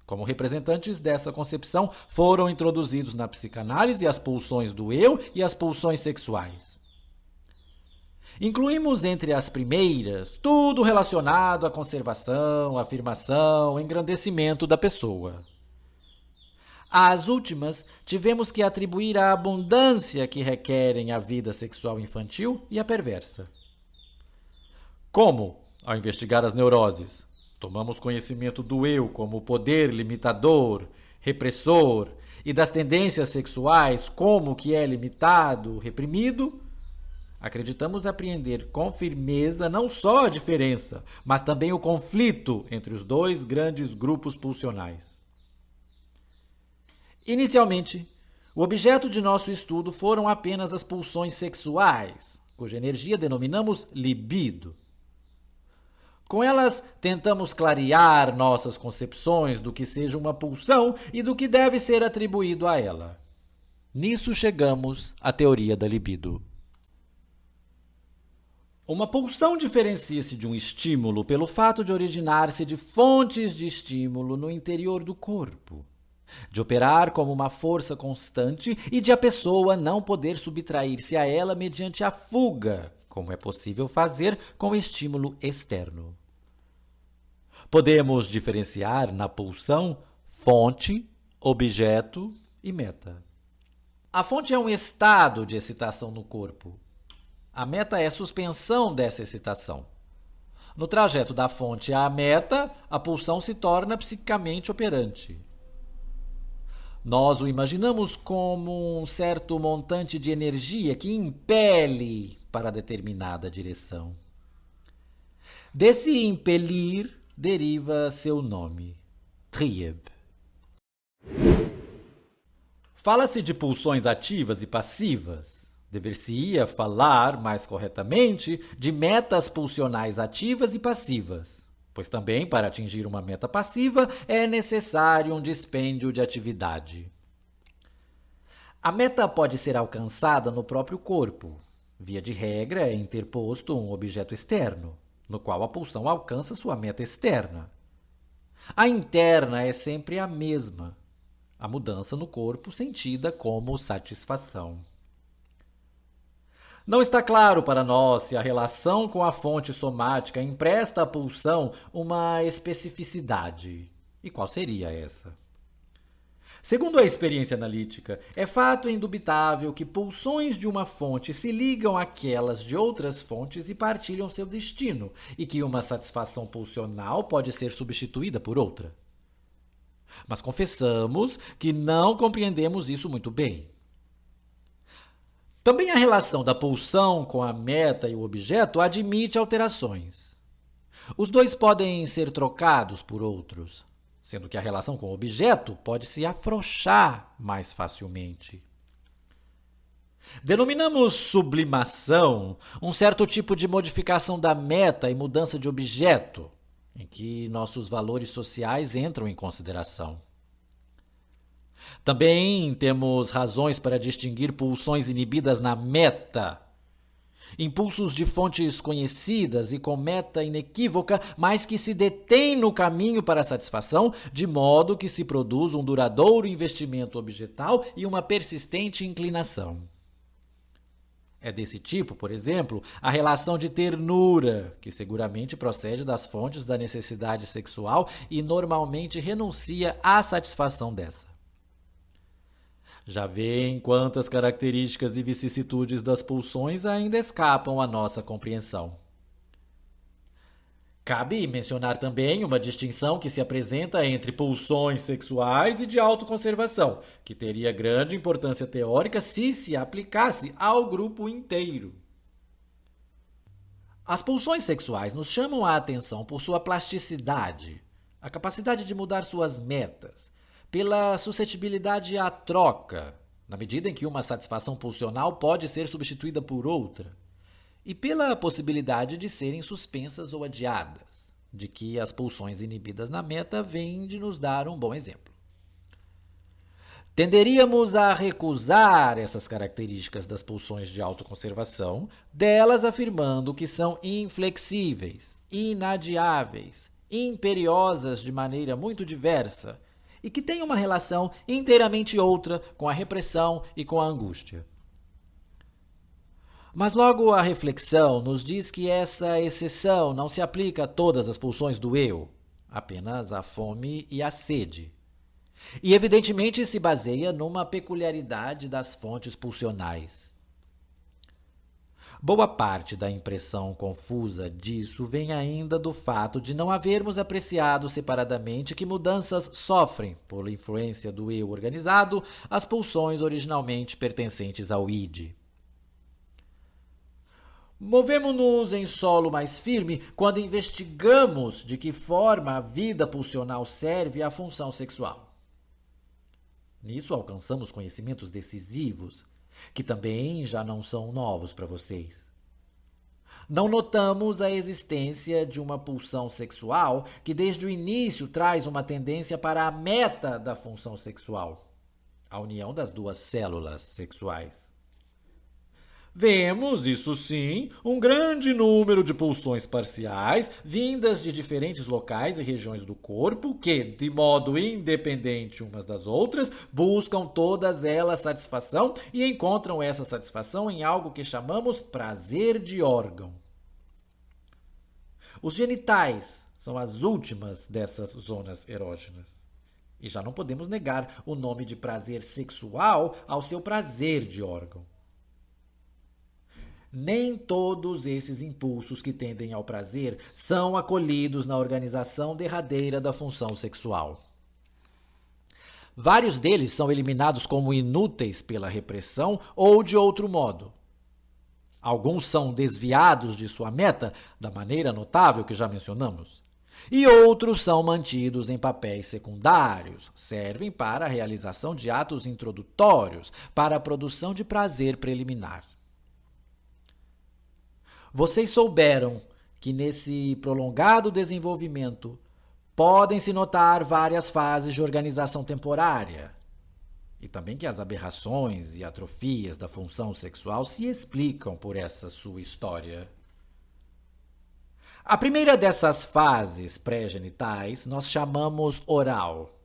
Como representantes dessa concepção, foram introduzidos na psicanálise as pulsões do eu e as pulsões sexuais. Incluímos entre as primeiras tudo relacionado à conservação, afirmação, engrandecimento da pessoa. Às últimas, tivemos que atribuir a abundância que requerem a vida sexual infantil e a perversa. Como, ao investigar as neuroses, tomamos conhecimento do eu como poder limitador, repressor, e das tendências sexuais como que é limitado, reprimido, acreditamos apreender com firmeza não só a diferença, mas também o conflito entre os dois grandes grupos pulsionais. Inicialmente, o objeto de nosso estudo foram apenas as pulsões sexuais, cuja energia denominamos libido. Com elas, tentamos clarear nossas concepções do que seja uma pulsão e do que deve ser atribuído a ela. Nisso chegamos à teoria da libido. Uma pulsão diferencia-se de um estímulo pelo fato de originar-se de fontes de estímulo no interior do corpo, de operar como uma força constante e de a pessoa não poder subtrair-se a ela mediante a fuga, como é possível fazer com o estímulo externo. Podemos diferenciar na pulsão fonte, objeto e meta. A fonte é um estado de excitação no corpo. A meta é a suspensão dessa excitação. No trajeto da fonte à meta, a pulsão se torna psiquicamente operante. Nós o imaginamos como um certo montante de energia que impele para determinada direção. Desse impelir deriva seu nome, Trieb. Fala-se de pulsões ativas e passivas. Dever-se-ia falar, mais corretamente, de metas pulsionais ativas e passivas, pois também, para atingir uma meta passiva, é necessário um dispêndio de atividade. A meta pode ser alcançada no próprio corpo. Via de regra, é interposto um objeto externo, no qual a pulsão alcança sua meta externa. A interna é sempre a mesma, a mudança no corpo sentida como satisfação. Não está claro para nós se a relação com a fonte somática empresta à pulsão uma especificidade. E qual seria essa? Segundo a experiência analítica, é fato indubitável que pulsões de uma fonte se ligam àquelas de outras fontes e partilham seu destino, e que uma satisfação pulsional pode ser substituída por outra. Mas confessamos que não compreendemos isso muito bem. Também a relação da pulsão com a meta e o objeto admite alterações. Os dois podem ser trocados por outros, sendo que a relação com o objeto pode se afrouxar mais facilmente. Denominamos sublimação um certo tipo de modificação da meta e mudança de objeto, em que nossos valores sociais entram em consideração. Também temos razões para distinguir pulsões inibidas na meta, impulsos de fontes conhecidas e com meta inequívoca, mas que se detêm no caminho para a satisfação, de modo que se produz um duradouro investimento objetal e uma persistente inclinação. É desse tipo, por exemplo, a relação de ternura, que seguramente procede das fontes da necessidade sexual e normalmente renuncia à satisfação dessa. Já veem quantas características e vicissitudes das pulsões ainda escapam à nossa compreensão. Cabe mencionar também uma distinção que se apresenta entre pulsões sexuais e de autoconservação, que teria grande importância teórica se aplicasse ao grupo inteiro. As pulsões sexuais nos chamam a atenção por sua plasticidade, a capacidade de mudar suas metas, pela suscetibilidade à troca, na medida em que uma satisfação pulsional pode ser substituída por outra, e pela possibilidade de serem suspensas ou adiadas, de que as pulsões inibidas na meta vêm de nos dar um bom exemplo. Tenderíamos a recusar essas características das pulsões de autoconservação, delas afirmando que são inflexíveis, inadiáveis, imperiosas de maneira muito diversa e que têm uma relação inteiramente outra com a repressão e com a angústia. Mas logo a reflexão nos diz que essa exceção não se aplica a todas as pulsões do eu, apenas à fome e à sede. E evidentemente se baseia numa peculiaridade das fontes pulsionais. Boa parte da impressão confusa disso vem ainda do fato de não havermos apreciado separadamente que mudanças sofrem, por influência do eu organizado, as pulsões originalmente pertencentes ao id. Movemo-nos em solo mais firme quando investigamos de que forma a vida pulsional serve à função sexual. Nisso alcançamos conhecimentos decisivos, que também já não são novos para vocês. Não notamos a existência de uma pulsão sexual que desde o início traz uma tendência para a meta da função sexual, a união das duas células sexuais. Vemos, isso sim, um grande número de pulsões parciais vindas de diferentes locais e regiões do corpo que, de modo independente umas das outras, buscam todas elas satisfação e encontram essa satisfação em algo que chamamos prazer de órgão. Os genitais são as últimas dessas zonas erógenas. E já não podemos negar o nome de prazer sexual ao seu prazer de órgão. Nem todos esses impulsos que tendem ao prazer são acolhidos na organização derradeira da função sexual. Vários deles são eliminados como inúteis pela repressão ou de outro modo. Alguns são desviados de sua meta, da maneira notável que já mencionamos. E outros são mantidos em papéis secundários, servem para a realização de atos introdutórios, para a produção de prazer preliminar. Vocês souberam que nesse prolongado desenvolvimento podem-se notar várias fases de organização temporária e também que as aberrações e atrofias da função sexual se explicam por essa sua história. A primeira dessas fases pré-genitais nós chamamos oral,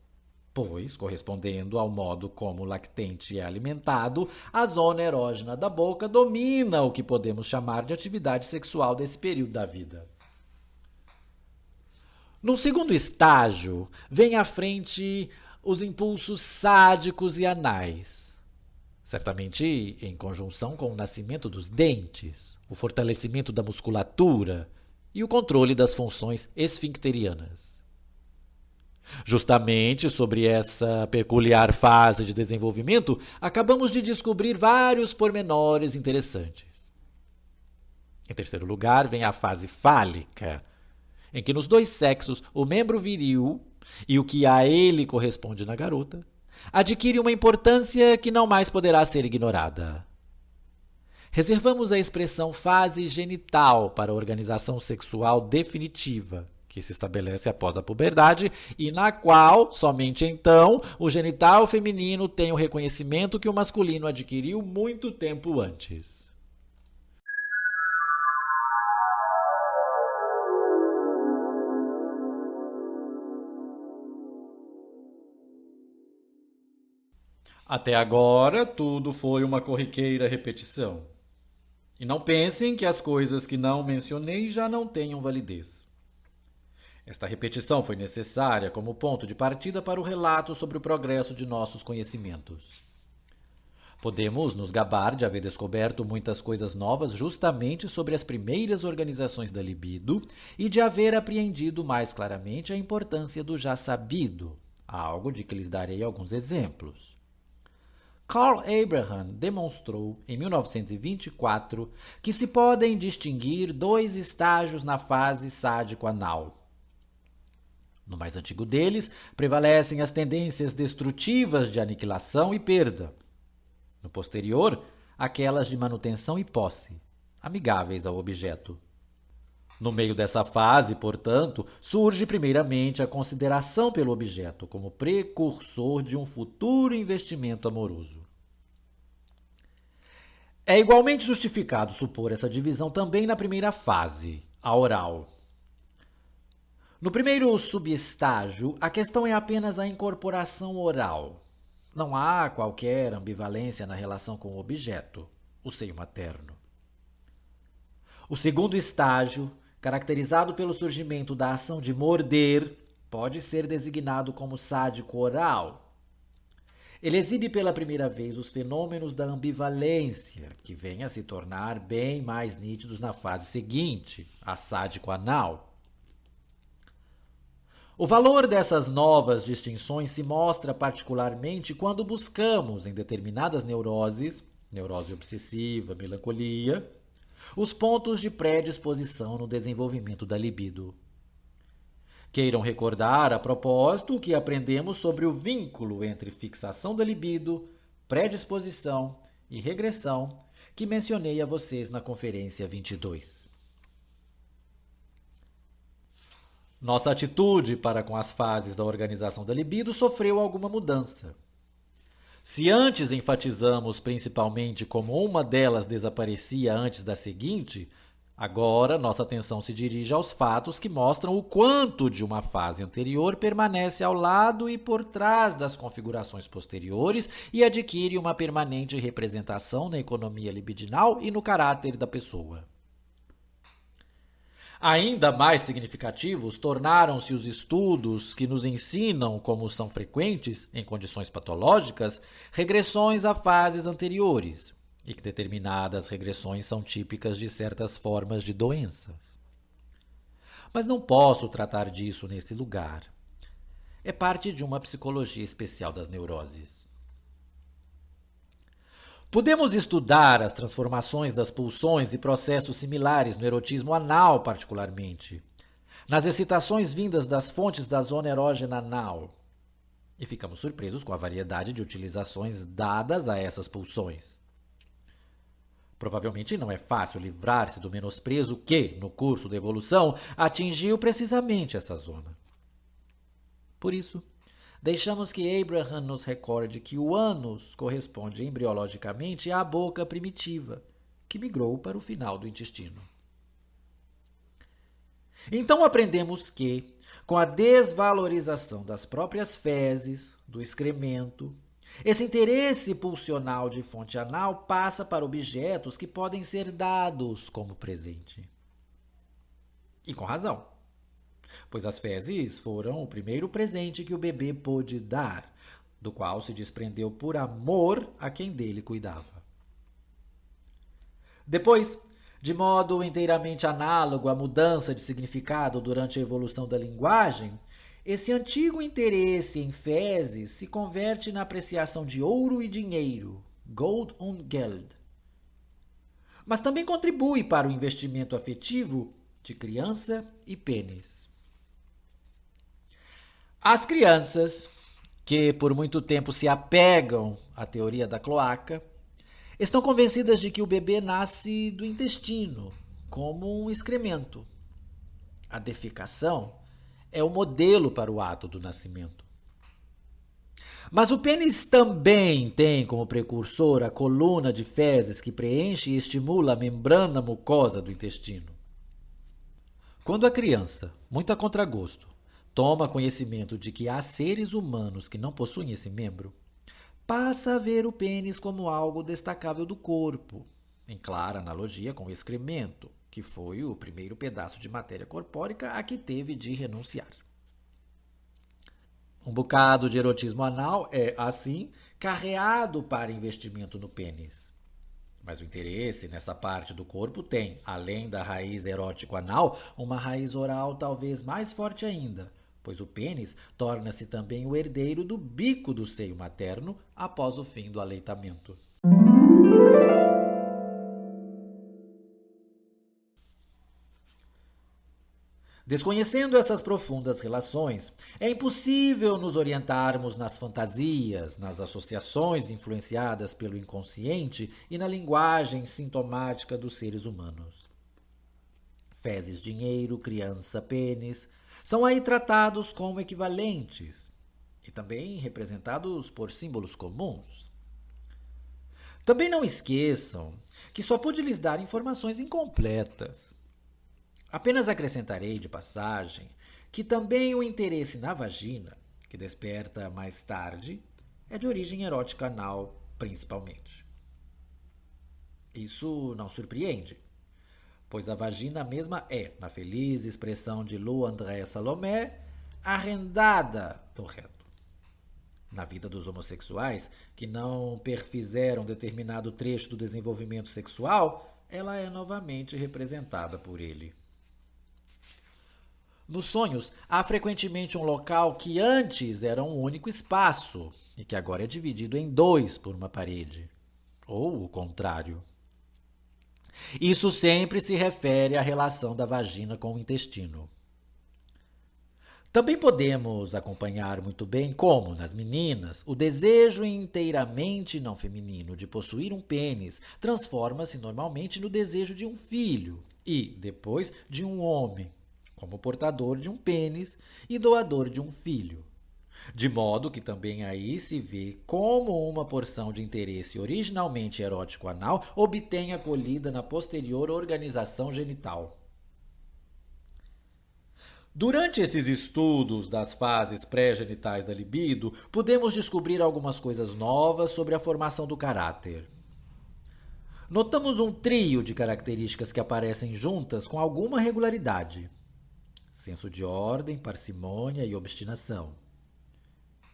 pois, correspondendo ao modo como o lactente é alimentado, a zona erógena da boca domina o que podemos chamar de atividade sexual desse período da vida. No segundo estágio, vem à frente os impulsos sádicos e anais, certamente em conjunção com o nascimento dos dentes, o fortalecimento da musculatura e o controle das funções esfincterianas. Justamente sobre essa peculiar fase de desenvolvimento, acabamos de descobrir vários pormenores interessantes. Em terceiro lugar, vem a fase fálica, em que nos dois sexos o membro viril e o que a ele corresponde na garota adquire uma importância que não mais poderá ser ignorada. Reservamos a expressão fase genital para a organização sexual definitiva, que se estabelece após a puberdade e na qual, somente então, o genital feminino tem o reconhecimento que o masculino adquiriu muito tempo antes. Até agora, tudo foi uma corriqueira repetição. E não pensem que as coisas que não mencionei já não tenham validez. Esta repetição foi necessária como ponto de partida para o relato sobre o progresso de nossos conhecimentos. Podemos nos gabar de haver descoberto muitas coisas novas justamente sobre as primeiras organizações da libido e de haver apreendido mais claramente a importância do já sabido, algo de que lhes darei alguns exemplos. Carl Abraham demonstrou, em 1924, que se podem distinguir dois estágios na fase sádico-anal. No mais antigo deles, prevalecem as tendências destrutivas de aniquilação e perda. No posterior, aquelas de manutenção e posse, amigáveis ao objeto. No meio dessa fase, portanto, surge primeiramente a consideração pelo objeto como precursor de um futuro investimento amoroso. É igualmente justificado supor essa divisão também na primeira fase, a oral. No primeiro subestágio, a questão é apenas a incorporação oral. Não há qualquer ambivalência na relação com o objeto, o seio materno. O segundo estágio, caracterizado pelo surgimento da ação de morder, pode ser designado como sádico oral. Ele exibe pela primeira vez os fenômenos da ambivalência, que vêm a se tornar bem mais nítidos na fase seguinte, a sádico anal. O valor dessas novas distinções se mostra particularmente quando buscamos, em determinadas neuroses, neurose obsessiva, melancolia, os pontos de predisposição no desenvolvimento da libido. Queiram recordar, a propósito, o que aprendemos sobre o vínculo entre fixação da libido, predisposição e regressão, que mencionei a vocês na conferência 22. Nossa atitude para com as fases da organização da libido sofreu alguma mudança. Se antes enfatizamos principalmente como uma delas desaparecia antes da seguinte, agora nossa atenção se dirige aos fatos que mostram o quanto de uma fase anterior permanece ao lado e por trás das configurações posteriores e adquire uma permanente representação na economia libidinal e no caráter da pessoa. Ainda mais significativos tornaram-se os estudos que nos ensinam como são frequentes, em condições patológicas, regressões a fases anteriores, e que determinadas regressões são típicas de certas formas de doenças. Mas não posso tratar disso nesse lugar. É parte de uma psicologia especial das neuroses. Podemos estudar as transformações das pulsões e processos similares no erotismo anal, particularmente, nas excitações vindas das fontes da zona erógena anal. E ficamos surpresos com a variedade de utilizações dadas a essas pulsões. Provavelmente não é fácil livrar-se do menosprezo que, no curso da evolução, atingiu precisamente essa zona. Por isso, deixamos que Abraham nos recorde que o ânus corresponde embriologicamente à boca primitiva, que migrou para o final do intestino. Então aprendemos que, com a desvalorização das próprias fezes, do excremento, esse interesse pulsional de fonte anal passa para objetos que podem ser dados como presente. E com razão, pois as fezes foram o primeiro presente que o bebê pôde dar, do qual se desprendeu por amor a quem dele cuidava. Depois, de modo inteiramente análogo à mudança de significado durante a evolução da linguagem, esse antigo interesse em fezes se converte na apreciação de ouro e dinheiro, Gold und Geld. Mas também contribui para o investimento afetivo de criança e pênis. As crianças, que por muito tempo se apegam à teoria da cloaca, estão convencidas de que o bebê nasce do intestino, como um excremento. A defecação é o modelo para o ato do nascimento. Mas o pênis também tem como precursor a coluna de fezes que preenche e estimula a membrana mucosa do intestino. Quando a criança, muito a contragosto, toma conhecimento de que há seres humanos que não possuem esse membro, passa a ver o pênis como algo destacável do corpo, em clara analogia com o excremento, que foi o primeiro pedaço de matéria corpórica a que teve de renunciar. Um bocado de erotismo anal é, assim, carreado para investimento no pênis. Mas o interesse nessa parte do corpo tem, além da raiz erótico anal, uma raiz oral talvez mais forte ainda, pois o pênis torna-se também o herdeiro do bico do seio materno após o fim do aleitamento. Desconhecendo essas profundas relações, é impossível nos orientarmos nas fantasias, nas associações influenciadas pelo inconsciente e na linguagem sintomática dos seres humanos. Fezes, dinheiro, criança, pênis, são aí tratados como equivalentes e também representados por símbolos comuns. Também não esqueçam que só pude lhes dar informações incompletas. Apenas acrescentarei de passagem que também o interesse na vagina, que desperta mais tarde, é de origem erótica anal, principalmente. Isso não surpreende, pois a vagina mesma é, na feliz expressão de Lu André Salomé, arrendada do reto. Na vida dos homossexuais que não perfizeram determinado trecho do desenvolvimento sexual, ela é novamente representada por ele. Nos sonhos, há frequentemente um local que antes era um único espaço e que agora é dividido em dois por uma parede, ou o contrário. Isso sempre se refere à relação da vagina com o intestino. Também podemos acompanhar muito bem como, nas meninas, o desejo inteiramente não feminino de possuir um pênis transforma-se normalmente no desejo de um filho e, depois, de um homem, como portador de um pênis e doador de um filho. De modo que também aí se vê como uma porção de interesse originalmente erótico anal obtém acolhida na posterior organização genital. Durante esses estudos das fases pré-genitais da libido, podemos descobrir algumas coisas novas sobre a formação do caráter. Notamos um trio de características que aparecem juntas com alguma regularidade: senso de ordem, parcimônia e obstinação.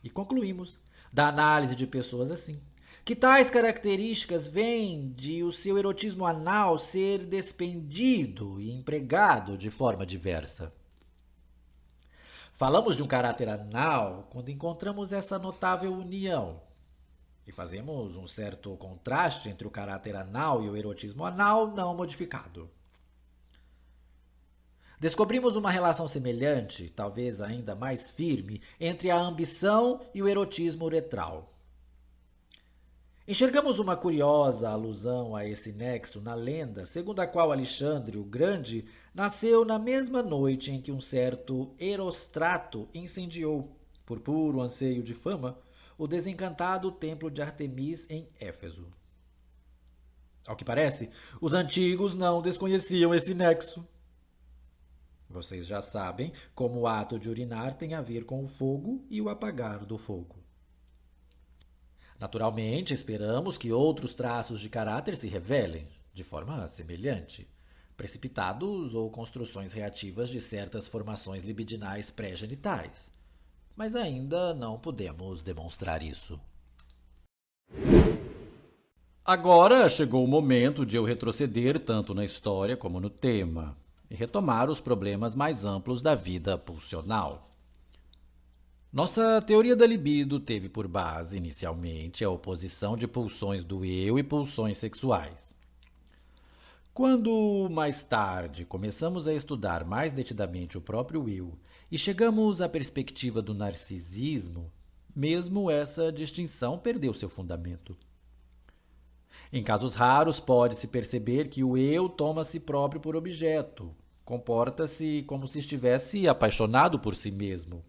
E concluímos, da análise de pessoas assim, que tais características vêm de o seu erotismo anal ser despendido e empregado de forma diversa. Falamos de um caráter anal quando encontramos essa notável união. E fazemos um certo contraste entre o caráter anal e o erotismo anal não modificado. Descobrimos uma relação semelhante, talvez ainda mais firme, entre a ambição e o erotismo uretral. Enxergamos uma curiosa alusão a esse nexo na lenda, segundo a qual Alexandre o Grande nasceu na mesma noite em que um certo Erostrato incendiou, por puro anseio de fama, o desencantado templo de Artemis em Éfeso. Ao que parece, os antigos não desconheciam esse nexo. Vocês já sabem como o ato de urinar tem a ver com o fogo e o apagar do fogo. Naturalmente, esperamos que outros traços de caráter se revelem, de forma semelhante, precipitados ou construções reativas de certas formações libidinais pré-genitais. Mas ainda não podemos demonstrar isso. Agora chegou o momento de eu retroceder tanto na história como no tema e retomar os problemas mais amplos da vida pulsional. Nossa teoria da libido teve por base, inicialmente, a oposição de pulsões do eu e pulsões sexuais. Quando, mais tarde, começamos a estudar mais detidamente o próprio eu e chegamos à perspectiva do narcisismo, mesmo essa distinção perdeu seu fundamento. Em casos raros, pode-se perceber que o eu toma a si próprio por objeto, comporta-se como se estivesse apaixonado por si mesmo.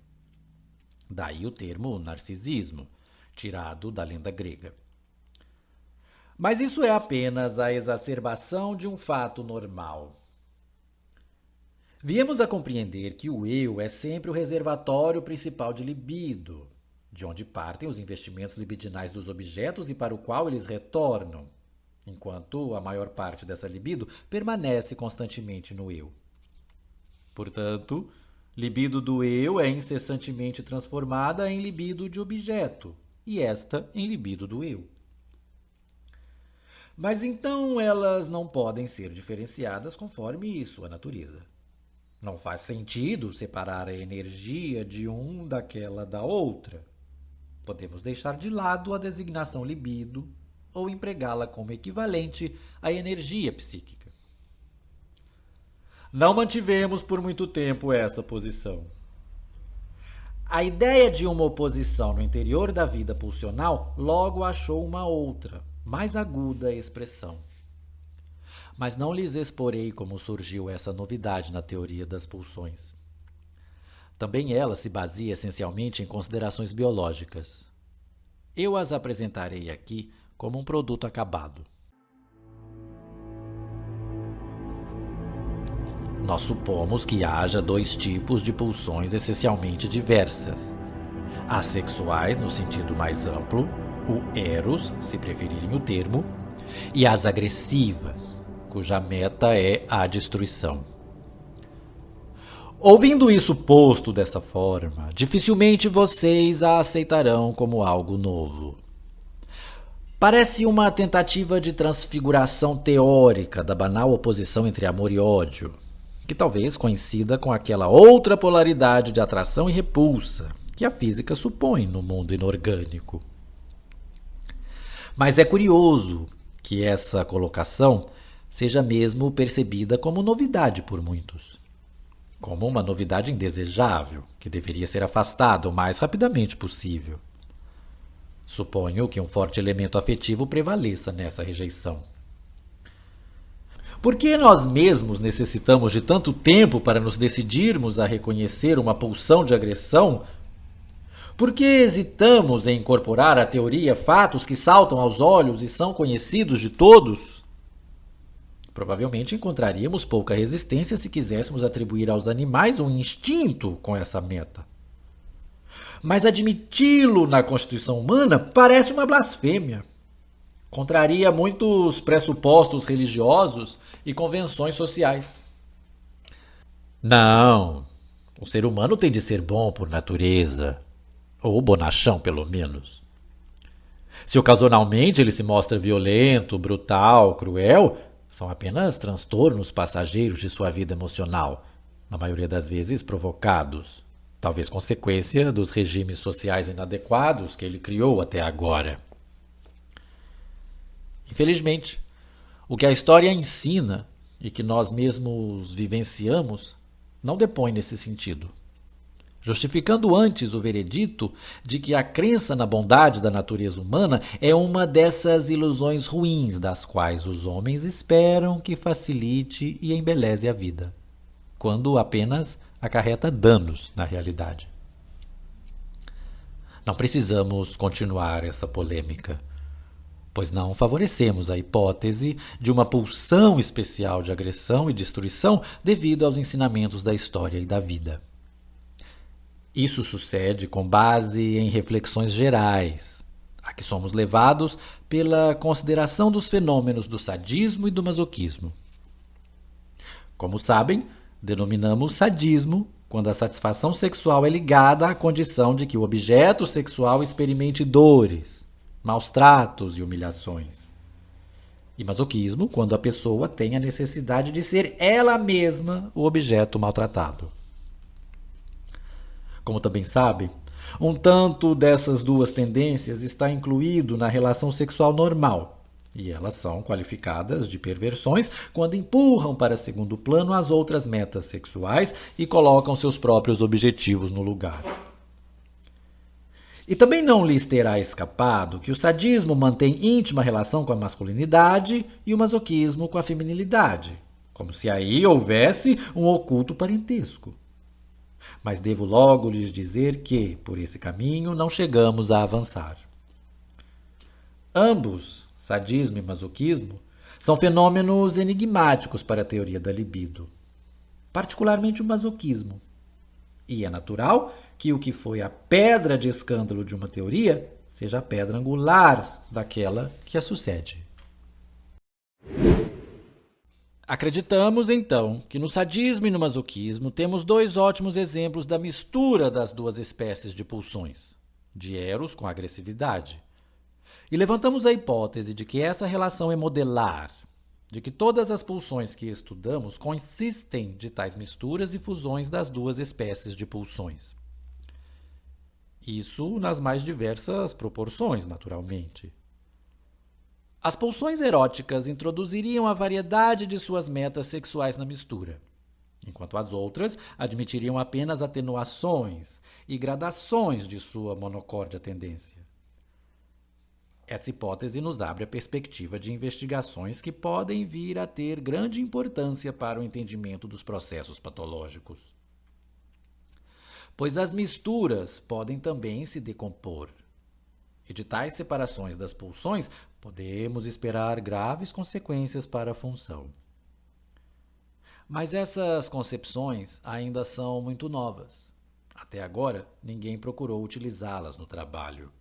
Daí o termo narcisismo, tirado da lenda grega. Mas isso é apenas a exacerbação de um fato normal. Viemos a compreender que o eu é sempre o reservatório principal de libido, de onde partem os investimentos libidinais dos objetos e para o qual eles retornam, enquanto a maior parte dessa libido permanece constantemente no eu. Portanto, libido do eu é incessantemente transformada em libido de objeto, e esta em libido do eu. Mas então elas não podem ser diferenciadas conforme sua natureza. Não faz sentido separar a energia de um daquela da outra. Podemos deixar de lado a designação libido ou empregá-la como equivalente à energia psíquica. Não mantivemos por muito tempo essa posição. A ideia de uma oposição no interior da vida pulsional logo achou uma outra, mais aguda expressão. Mas não lhes exporei como surgiu essa novidade na teoria das pulsões. Também ela se baseia essencialmente em considerações biológicas. Eu as apresentarei aqui como um produto acabado. Nós supomos que haja dois tipos de pulsões essencialmente diversas. As sexuais, no sentido mais amplo, o eros, se preferirem o termo, e as agressivas, cuja meta é a destruição. Ouvindo isso posto dessa forma, dificilmente vocês a aceitarão como algo novo. Parece uma tentativa de transfiguração teórica da banal oposição entre amor e ódio, que talvez coincida com aquela outra polaridade de atração e repulsa que a física supõe no mundo inorgânico. Mas é curioso que essa colocação seja mesmo percebida como novidade por muitos. Como uma novidade indesejável, que deveria ser afastada o mais rapidamente possível. Suponho que um forte elemento afetivo prevaleça nessa rejeição. Por que nós mesmos necessitamos de tanto tempo para nos decidirmos a reconhecer uma pulsão de agressão? Por que hesitamos em incorporar à teoria fatos que saltam aos olhos e são conhecidos de todos? Provavelmente encontraríamos pouca resistência se quiséssemos atribuir aos animais um instinto com essa meta. Mas admiti-lo na Constituição humana parece uma blasfêmia. Contraria muitos pressupostos religiosos e convenções sociais. Não, o ser humano tem de ser bom por natureza, ou bonachão pelo menos. Se ocasionalmente ele se mostra violento, brutal, cruel, são apenas transtornos passageiros de sua vida emocional, na maioria das vezes provocados, talvez consequência dos regimes sociais inadequados que ele criou até agora. Infelizmente, o que a história ensina e que nós mesmos vivenciamos não depõe nesse sentido, justificando antes o veredito de que a crença na bondade da natureza humana é uma dessas ilusões ruins das quais os homens esperam que facilite e embeleze a vida, quando apenas acarreta danos na realidade. Não precisamos continuar essa polêmica, pois não favorecemos a hipótese de uma pulsão especial de agressão e destruição devido aos ensinamentos da história e da vida. Isso sucede com base em reflexões gerais, a que somos levados pela consideração dos fenômenos do sadismo e do masoquismo. Como sabem, denominamos sadismo quando a satisfação sexual é ligada à condição de que o objeto sexual experimente dores, maus tratos e humilhações. E masoquismo quando a pessoa tem a necessidade de ser ela mesma o objeto maltratado. Como também sabe, um tanto dessas duas tendências está incluído na relação sexual normal, e elas são qualificadas de perversões quando empurram para segundo plano as outras metas sexuais e colocam seus próprios objetivos no lugar. E também não lhes terá escapado que o sadismo mantém íntima relação com a masculinidade e o masoquismo com a feminilidade, como se aí houvesse um oculto parentesco. Mas devo logo lhes dizer que, por esse caminho, não chegamos a avançar. Ambos, sadismo e masoquismo, são fenômenos enigmáticos para a teoria da libido, particularmente o masoquismo. E é natural que o que foi a pedra de escândalo de uma teoria seja a pedra angular daquela que a sucede. Acreditamos, então, que no sadismo e no masoquismo temos dois ótimos exemplos da mistura das duas espécies de pulsões, de eros com agressividade. E levantamos a hipótese de que essa relação é modelar, de que todas as pulsões que estudamos consistem de tais misturas e fusões das duas espécies de pulsões. Isso nas mais diversas proporções, naturalmente. As pulsões eróticas introduziriam a variedade de suas metas sexuais na mistura. enquanto as outras admitiriam apenas atenuações e gradações de sua monocórdia tendência. Essa hipótese nos abre a perspectiva de investigações que podem vir a ter grande importância para o entendimento dos processos patológicos. Pois as misturas podem também se decompor. E de tais separações das pulsões, podemos esperar graves consequências para a função. Mas essas concepções ainda são muito novas. Até agora, ninguém procurou utilizá-las no trabalho.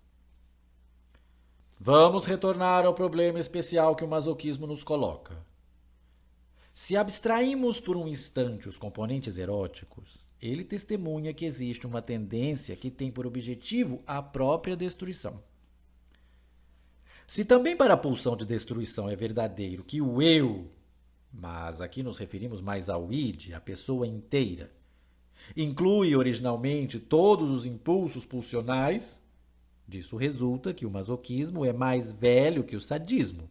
Vamos retornar ao problema especial que o masoquismo nos coloca. Se abstraímos por um instante os componentes eróticos, ele testemunha que existe uma tendência que tem por objetivo a própria destruição. Se também para a pulsão de destruição é verdadeiro que o eu, mas aqui nos referimos mais ao id, a pessoa inteira, inclui originalmente todos os impulsos pulsionais, disso resulta que o masoquismo é mais velho que o sadismo.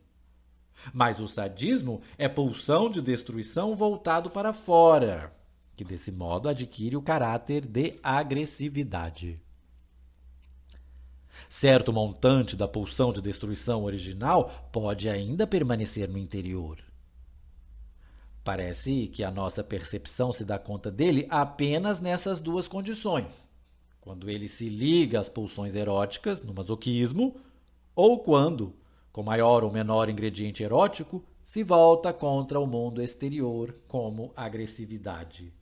Mas o sadismo é pulsão de destruição voltado para fora, que desse modo adquire o caráter de agressividade. Certo montante da pulsão de destruição original pode ainda permanecer no interior. Parece que a nossa percepção se dá conta dele apenas nessas duas condições: quando ele se liga às pulsões eróticas, no masoquismo, ou quando, com maior ou menor ingrediente erótico, se volta contra o mundo exterior como agressividade.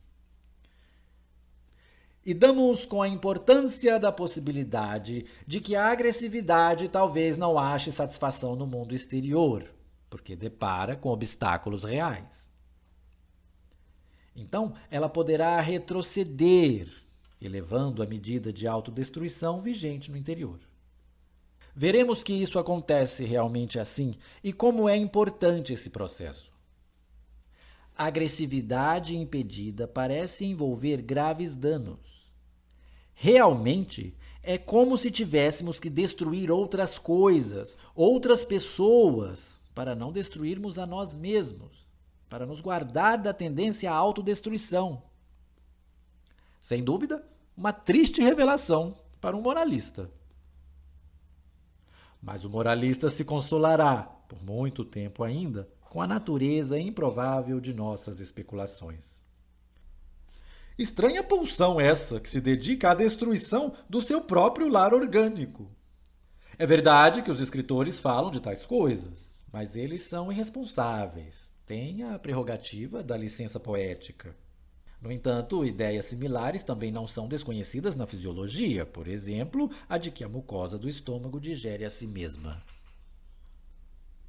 E damos com a importância da possibilidade de que a agressividade talvez não ache satisfação no mundo exterior, porque depara com obstáculos reais. Então, ela poderá retroceder, elevando a medida de autodestruição vigente no interior. Veremos que isso acontece realmente assim e como é importante esse processo. A agressividade impedida parece envolver graves danos. Realmente, é como se tivéssemos que destruir outras coisas, outras pessoas, para não destruirmos a nós mesmos, para nos guardar da tendência à autodestruição. Sem dúvida, uma triste revelação para um moralista. Mas o moralista se consolará, por muito tempo ainda, com a natureza improvável de nossas especulações. Estranha pulsão essa que se dedica à destruição do seu próprio lar orgânico. É verdade que os escritores falam de tais coisas, mas eles são irresponsáveis, têm a prerrogativa da licença poética. No entanto, ideias similares também não são desconhecidas na fisiologia, por exemplo, a de que a mucosa do estômago digere a si mesma.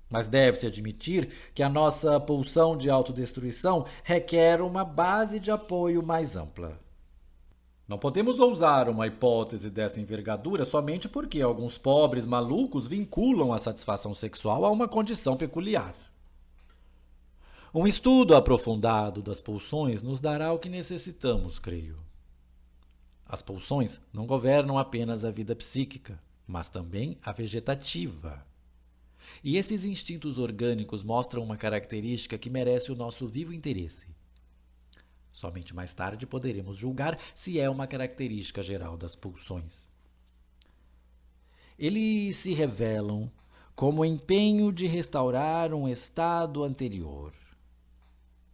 Mas deve-se admitir que a nossa pulsão de autodestruição requer uma base de apoio mais ampla. Não podemos ousar uma hipótese dessa envergadura somente porque alguns pobres malucos vinculam a satisfação sexual a uma condição peculiar. Um estudo aprofundado das pulsões nos dará o que necessitamos, creio. As pulsões não governam apenas a vida psíquica, mas também a vegetativa. E esses instintos orgânicos mostram uma característica que merece o nosso vivo interesse. Somente mais tarde poderemos julgar se é uma característica geral das pulsões. Eles se revelam como empenho de restaurar um estado anterior.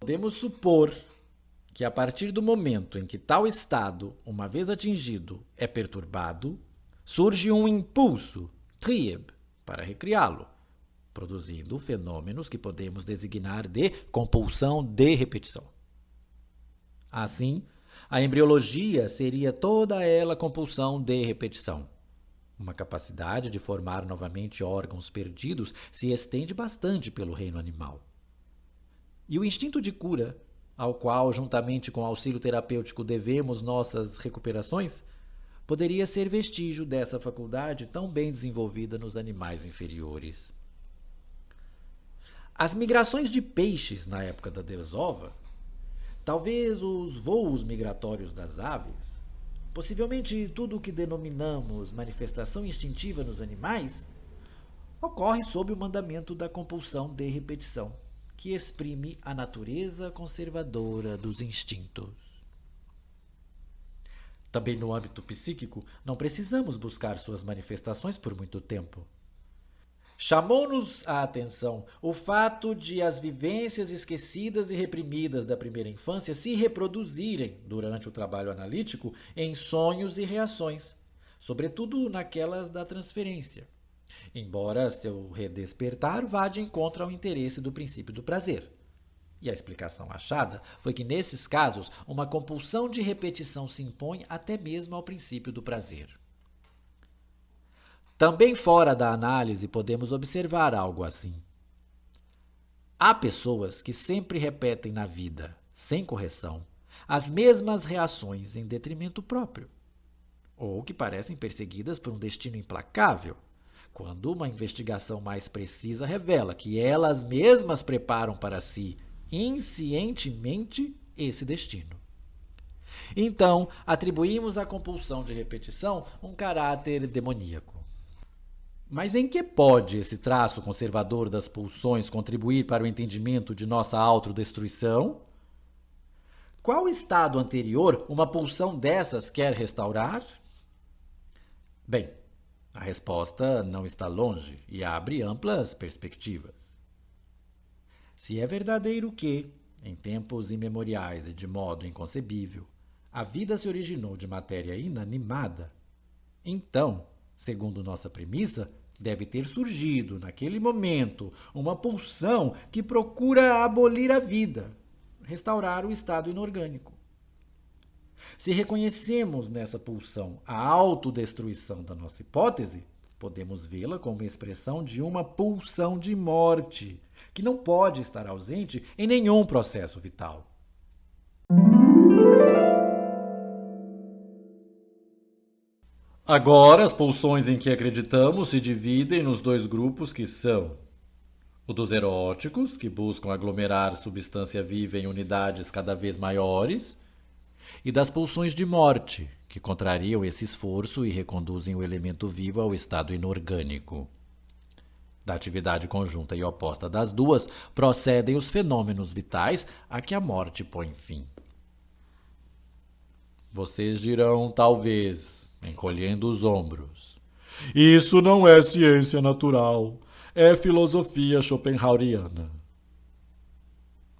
Podemos supor que a partir do momento em que tal estado, uma vez atingido, é perturbado, surge um impulso, trieb, para recriá-lo, produzindo fenômenos que podemos designar de compulsão de repetição. Assim, a embriologia seria toda ela compulsão de repetição. Uma capacidade de formar novamente órgãos perdidos se estende bastante pelo reino animal. E o instinto de cura, ao qual, juntamente com o auxílio terapêutico, devemos nossas recuperações, poderia ser vestígio dessa faculdade tão bem desenvolvida nos animais inferiores. As migrações de peixes na época da desova, talvez os voos migratórios das aves, possivelmente tudo o que denominamos manifestação instintiva nos animais, ocorre sob o mandamento da compulsão de repetição, que exprime a natureza conservadora dos instintos. Também no âmbito psíquico, não precisamos buscar suas manifestações por muito tempo. Chamou-nos a atenção o fato de as vivências esquecidas e reprimidas da primeira infância se reproduzirem, durante o trabalho analítico, em sonhos e reações, sobretudo naquelas da transferência, embora seu redespertar vá de encontro ao interesse do princípio do prazer. E a explicação achada foi que, nesses casos, uma compulsão de repetição se impõe até mesmo ao princípio do prazer. Também fora da análise podemos observar algo assim. Há pessoas que sempre repetem na vida, sem correção, as mesmas reações em detrimento próprio, ou que parecem perseguidas por um destino implacável, quando uma investigação mais precisa revela que elas mesmas preparam para si, inscientemente, esse destino. Então, atribuímos à compulsão de repetição um caráter demoníaco. Mas em que pode esse traço conservador das pulsões contribuir para o entendimento de nossa autodestruição? Qual estado anterior uma pulsão dessas quer restaurar? Bem, a resposta não está longe e abre amplas perspectivas. Se é verdadeiro que, em tempos imemoriais e de modo inconcebível, a vida se originou de matéria inanimada, então, segundo nossa premissa, deve ter surgido, naquele momento, uma pulsão que procura abolir a vida, restaurar o estado inorgânico. Se reconhecemos nessa pulsão a autodestruição da nossa hipótese, podemos vê-la como expressão de uma pulsão de morte, que não pode estar ausente em nenhum processo vital. Agora, as pulsões em que acreditamos se dividem nos dois grupos que são o dos eróticos, que buscam aglomerar substância viva em unidades cada vez maiores, e das pulsões de morte, que contrariam esse esforço e reconduzem o elemento vivo ao estado inorgânico. Da atividade conjunta e oposta das duas procedem os fenômenos vitais a que a morte põe fim. Vocês dirão, talvez, encolhendo os ombros: isso não é ciência natural, é filosofia schopenhaueriana.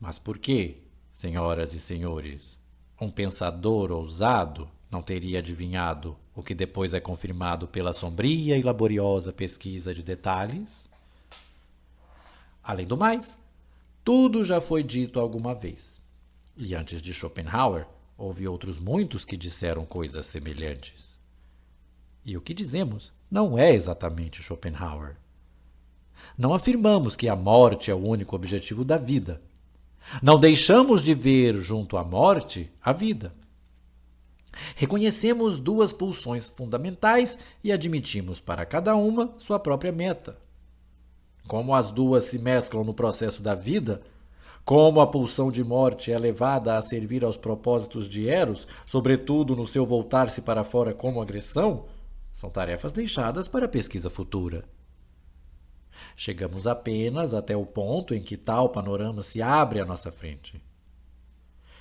Mas por que, senhoras e senhores, um pensador ousado não teria adivinhado o que depois é confirmado pela sombria e laboriosa pesquisa de detalhes? Além do mais, tudo já foi dito alguma vez. E antes de Schopenhauer, houve outros muitos que disseram coisas semelhantes. E o que dizemos não é exatamente Schopenhauer. Não afirmamos que a morte é o único objetivo da vida. Não deixamos de ver, junto à morte, a vida. Reconhecemos duas pulsões fundamentais e admitimos para cada uma sua própria meta. Como as duas se mesclam no processo da vida, como a pulsão de morte é levada a servir aos propósitos de Eros, sobretudo no seu voltar-se para fora como agressão, são tarefas deixadas para a pesquisa futura. Chegamos apenas até o ponto em que tal panorama se abre à nossa frente.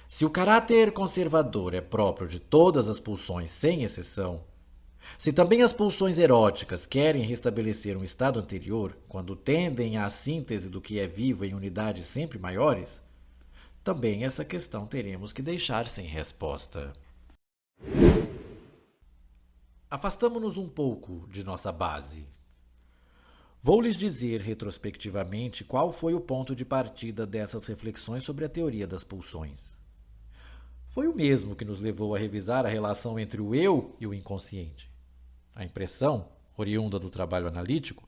Se o caráter conservador é próprio de todas as pulsões, sem exceção, se também as pulsões eróticas querem restabelecer um estado anterior, quando tendem à síntese do que é vivo em unidades sempre maiores, também essa questão teremos que deixar sem resposta. Afastamo-nos um pouco de nossa base. Vou lhes dizer retrospectivamente qual foi o ponto de partida dessas reflexões sobre a teoria das pulsões. Foi o mesmo que nos levou a revisar a relação entre o eu e o inconsciente. A impressão, oriunda do trabalho analítico,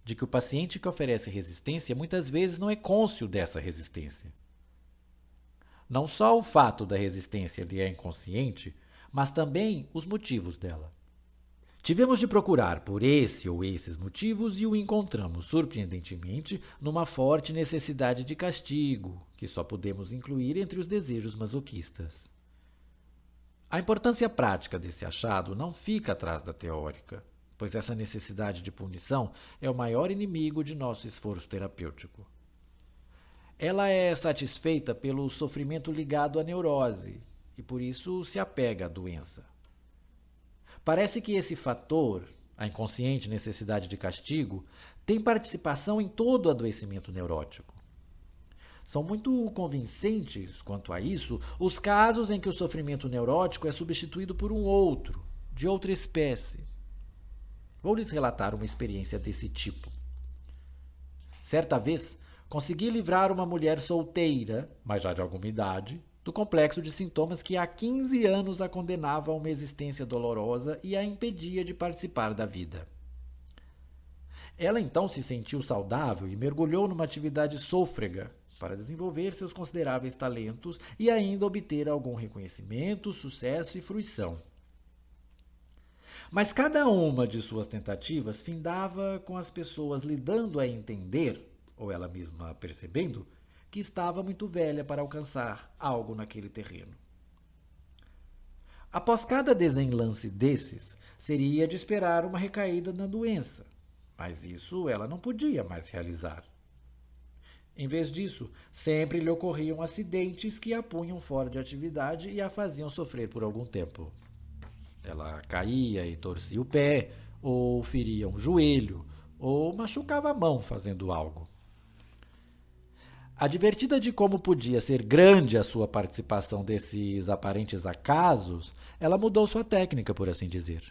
de que o paciente que oferece resistência muitas vezes não é cônscio dessa resistência. Não só o fato da resistência lhe é inconsciente, mas também os motivos dela. Tivemos de procurar por esse ou esses motivos e o encontramos, surpreendentemente, numa forte necessidade de castigo, que só podemos incluir entre os desejos masoquistas. A importância prática desse achado não fica atrás da teórica, pois essa necessidade de punição é o maior inimigo de nosso esforço terapêutico. Ela é satisfeita pelo sofrimento ligado à neurose e por isso se apega à doença. Parece que esse fator, a inconsciente necessidade de castigo, tem participação em todo o adoecimento neurótico. São muito convincentes quanto a isso os casos em que o sofrimento neurótico é substituído por um outro, de outra espécie. Vou lhes relatar uma experiência desse tipo. Certa vez, consegui livrar uma mulher solteira, mas já de alguma idade, do complexo de sintomas que há 15 anos a condenava a uma existência dolorosa e a impedia de participar da vida. Ela então se sentiu saudável e mergulhou numa atividade sôfrega para desenvolver seus consideráveis talentos e ainda obter algum reconhecimento, sucesso e fruição. Mas cada uma de suas tentativas findava com as pessoas lhe dando a entender, ou ela mesma percebendo, que estava muito velha para alcançar algo naquele terreno. Após cada desenlace desses, seria de esperar uma recaída na doença, mas isso ela não podia mais realizar. Em vez disso, sempre lhe ocorriam acidentes que a punham fora de atividade e a faziam sofrer por algum tempo. Ela caía e torcia o pé, ou feria um joelho, ou machucava a mão fazendo algo. Advertida de como podia ser grande a sua participação desses aparentes acasos, ela mudou sua técnica, por assim dizer.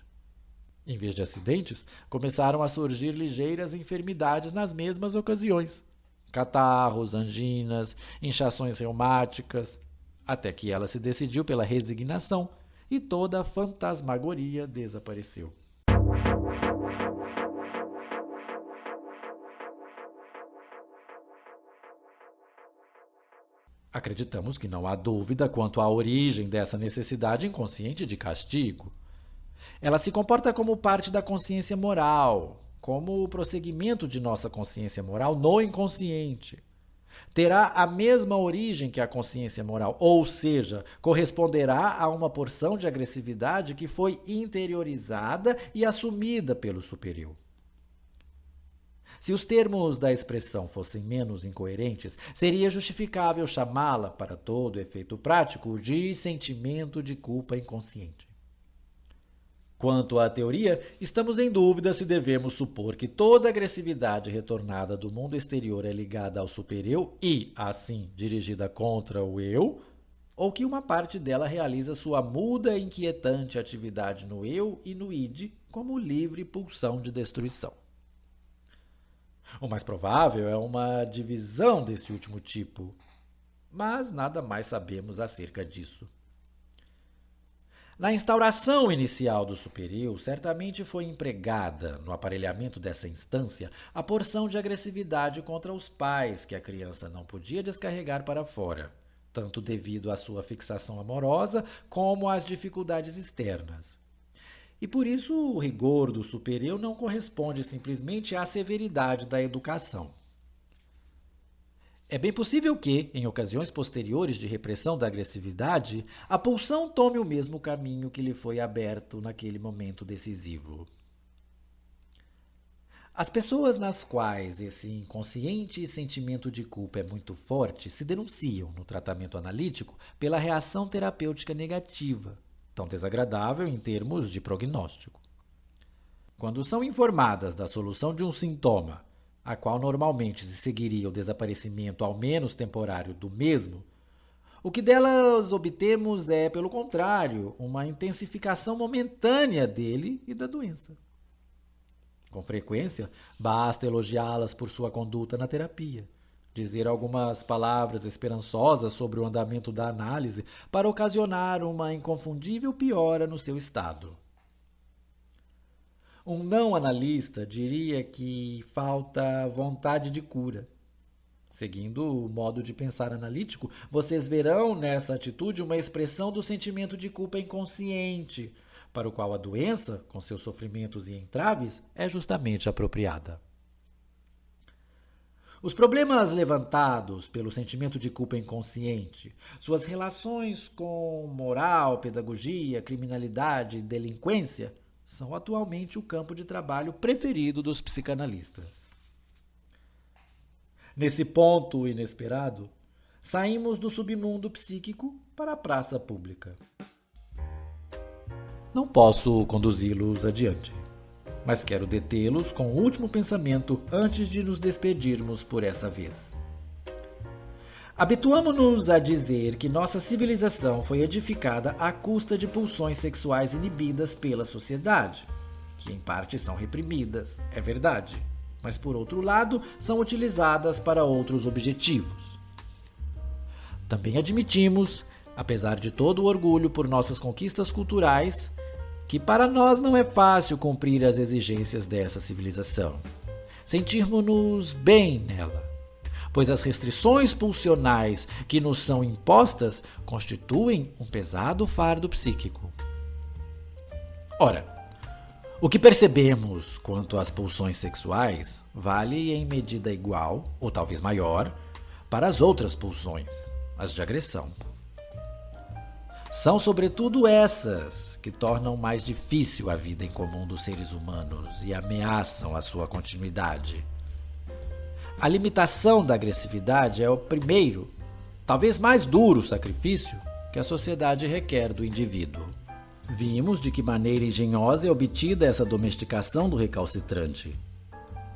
Em vez de acidentes, começaram a surgir ligeiras enfermidades nas mesmas ocasiões. Catarros, anginas, inchações reumáticas, até que ela se decidiu pela resignação e toda a fantasmagoria desapareceu. Acreditamos que não há dúvida quanto à origem dessa necessidade inconsciente de castigo. Ela se comporta como parte da consciência moral, como o prosseguimento de nossa consciência moral no inconsciente. Terá a mesma origem que a consciência moral, ou seja, corresponderá a uma porção de agressividade que foi interiorizada e assumida pelo superior. Se os termos da expressão fossem menos incoerentes, seria justificável chamá-la, para todo efeito prático, de sentimento de culpa inconsciente. Quanto à teoria, estamos em dúvida se devemos supor que toda agressividade retornada do mundo exterior é ligada ao supereu e, assim, dirigida contra o eu, ou que uma parte dela realiza sua muda e inquietante atividade no eu e no id como livre pulsão de destruição. O mais provável é uma divisão desse último tipo, mas nada mais sabemos acerca disso. Na instauração inicial do supereu, certamente foi empregada, no aparelhamento dessa instância, a porção de agressividade contra os pais que a criança não podia descarregar para fora, tanto devido à sua fixação amorosa como às dificuldades externas. E por isso o rigor do supereu não corresponde simplesmente à severidade da educação. É bem possível que, em ocasiões posteriores de repressão da agressividade, a pulsão tome o mesmo caminho que lhe foi aberto naquele momento decisivo. As pessoas nas quais esse inconsciente sentimento de culpa é muito forte se denunciam, no tratamento analítico, pela reação terapêutica negativa, tão desagradável em termos de prognóstico. Quando são informadas da solução de um sintoma, a qual normalmente se seguiria o desaparecimento ao menos temporário do mesmo, o que delas obtemos é, pelo contrário, uma intensificação momentânea dele e da doença. Com frequência, basta elogiá-las por sua conduta na terapia, dizer algumas palavras esperançosas sobre o andamento da análise para ocasionar uma inconfundível piora no seu estado. Um não analista diria que falta vontade de cura. Seguindo o modo de pensar analítico, vocês verão nessa atitude uma expressão do sentimento de culpa inconsciente, para o qual a doença, com seus sofrimentos e entraves, é justamente apropriada. Os problemas levantados pelo sentimento de culpa inconsciente, suas relações com moral, pedagogia, criminalidade e delinquência, são atualmente o campo de trabalho preferido dos psicanalistas. Nesse ponto inesperado, saímos do submundo psíquico para a praça pública. Não posso conduzi-los adiante, mas quero detê-los com o último pensamento antes de nos despedirmos por essa vez. Habituamo-nos a dizer que nossa civilização foi edificada à custa de pulsões sexuais inibidas pela sociedade, que em parte são reprimidas, é verdade, mas por outro lado são utilizadas para outros objetivos. Também admitimos, apesar de todo o orgulho por nossas conquistas culturais, que para nós não é fácil cumprir as exigências dessa civilização. Sentirmos-nos bem nela, pois as restrições pulsionais que nos são impostas constituem um pesado fardo psíquico. Ora, o que percebemos quanto às pulsões sexuais vale em medida igual, ou talvez maior, para as outras pulsões, as de agressão. São sobretudo essas que tornam mais difícil a vida em comum dos seres humanos e ameaçam a sua continuidade. A limitação da agressividade é o primeiro, talvez mais duro sacrifício que a sociedade requer do indivíduo. Vimos de que maneira engenhosa é obtida essa domesticação do recalcitrante.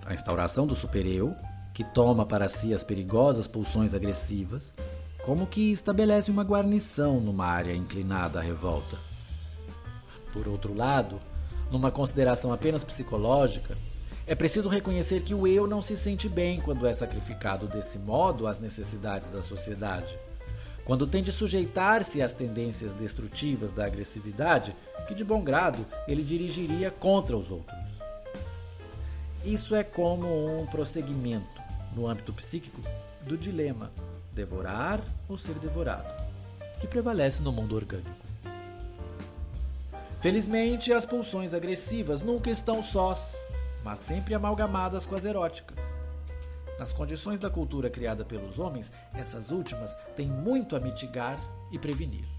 A instauração do supereu, que toma para si as perigosas pulsões agressivas, como que estabelece uma guarnição numa área inclinada à revolta. Por outro lado, numa consideração apenas psicológica, é preciso reconhecer que o eu não se sente bem quando é sacrificado desse modo às necessidades da sociedade, quando tem de sujeitar-se às tendências destrutivas da agressividade que de bom grado ele dirigiria contra os outros. Isso é como um prosseguimento, no âmbito psíquico, do dilema devorar ou ser devorado, que prevalece no mundo orgânico. Felizmente, as pulsões agressivas nunca estão sós, mas sempre amalgamadas com as eróticas. Nas condições da cultura criada pelos homens, essas últimas têm muito a mitigar e prevenir.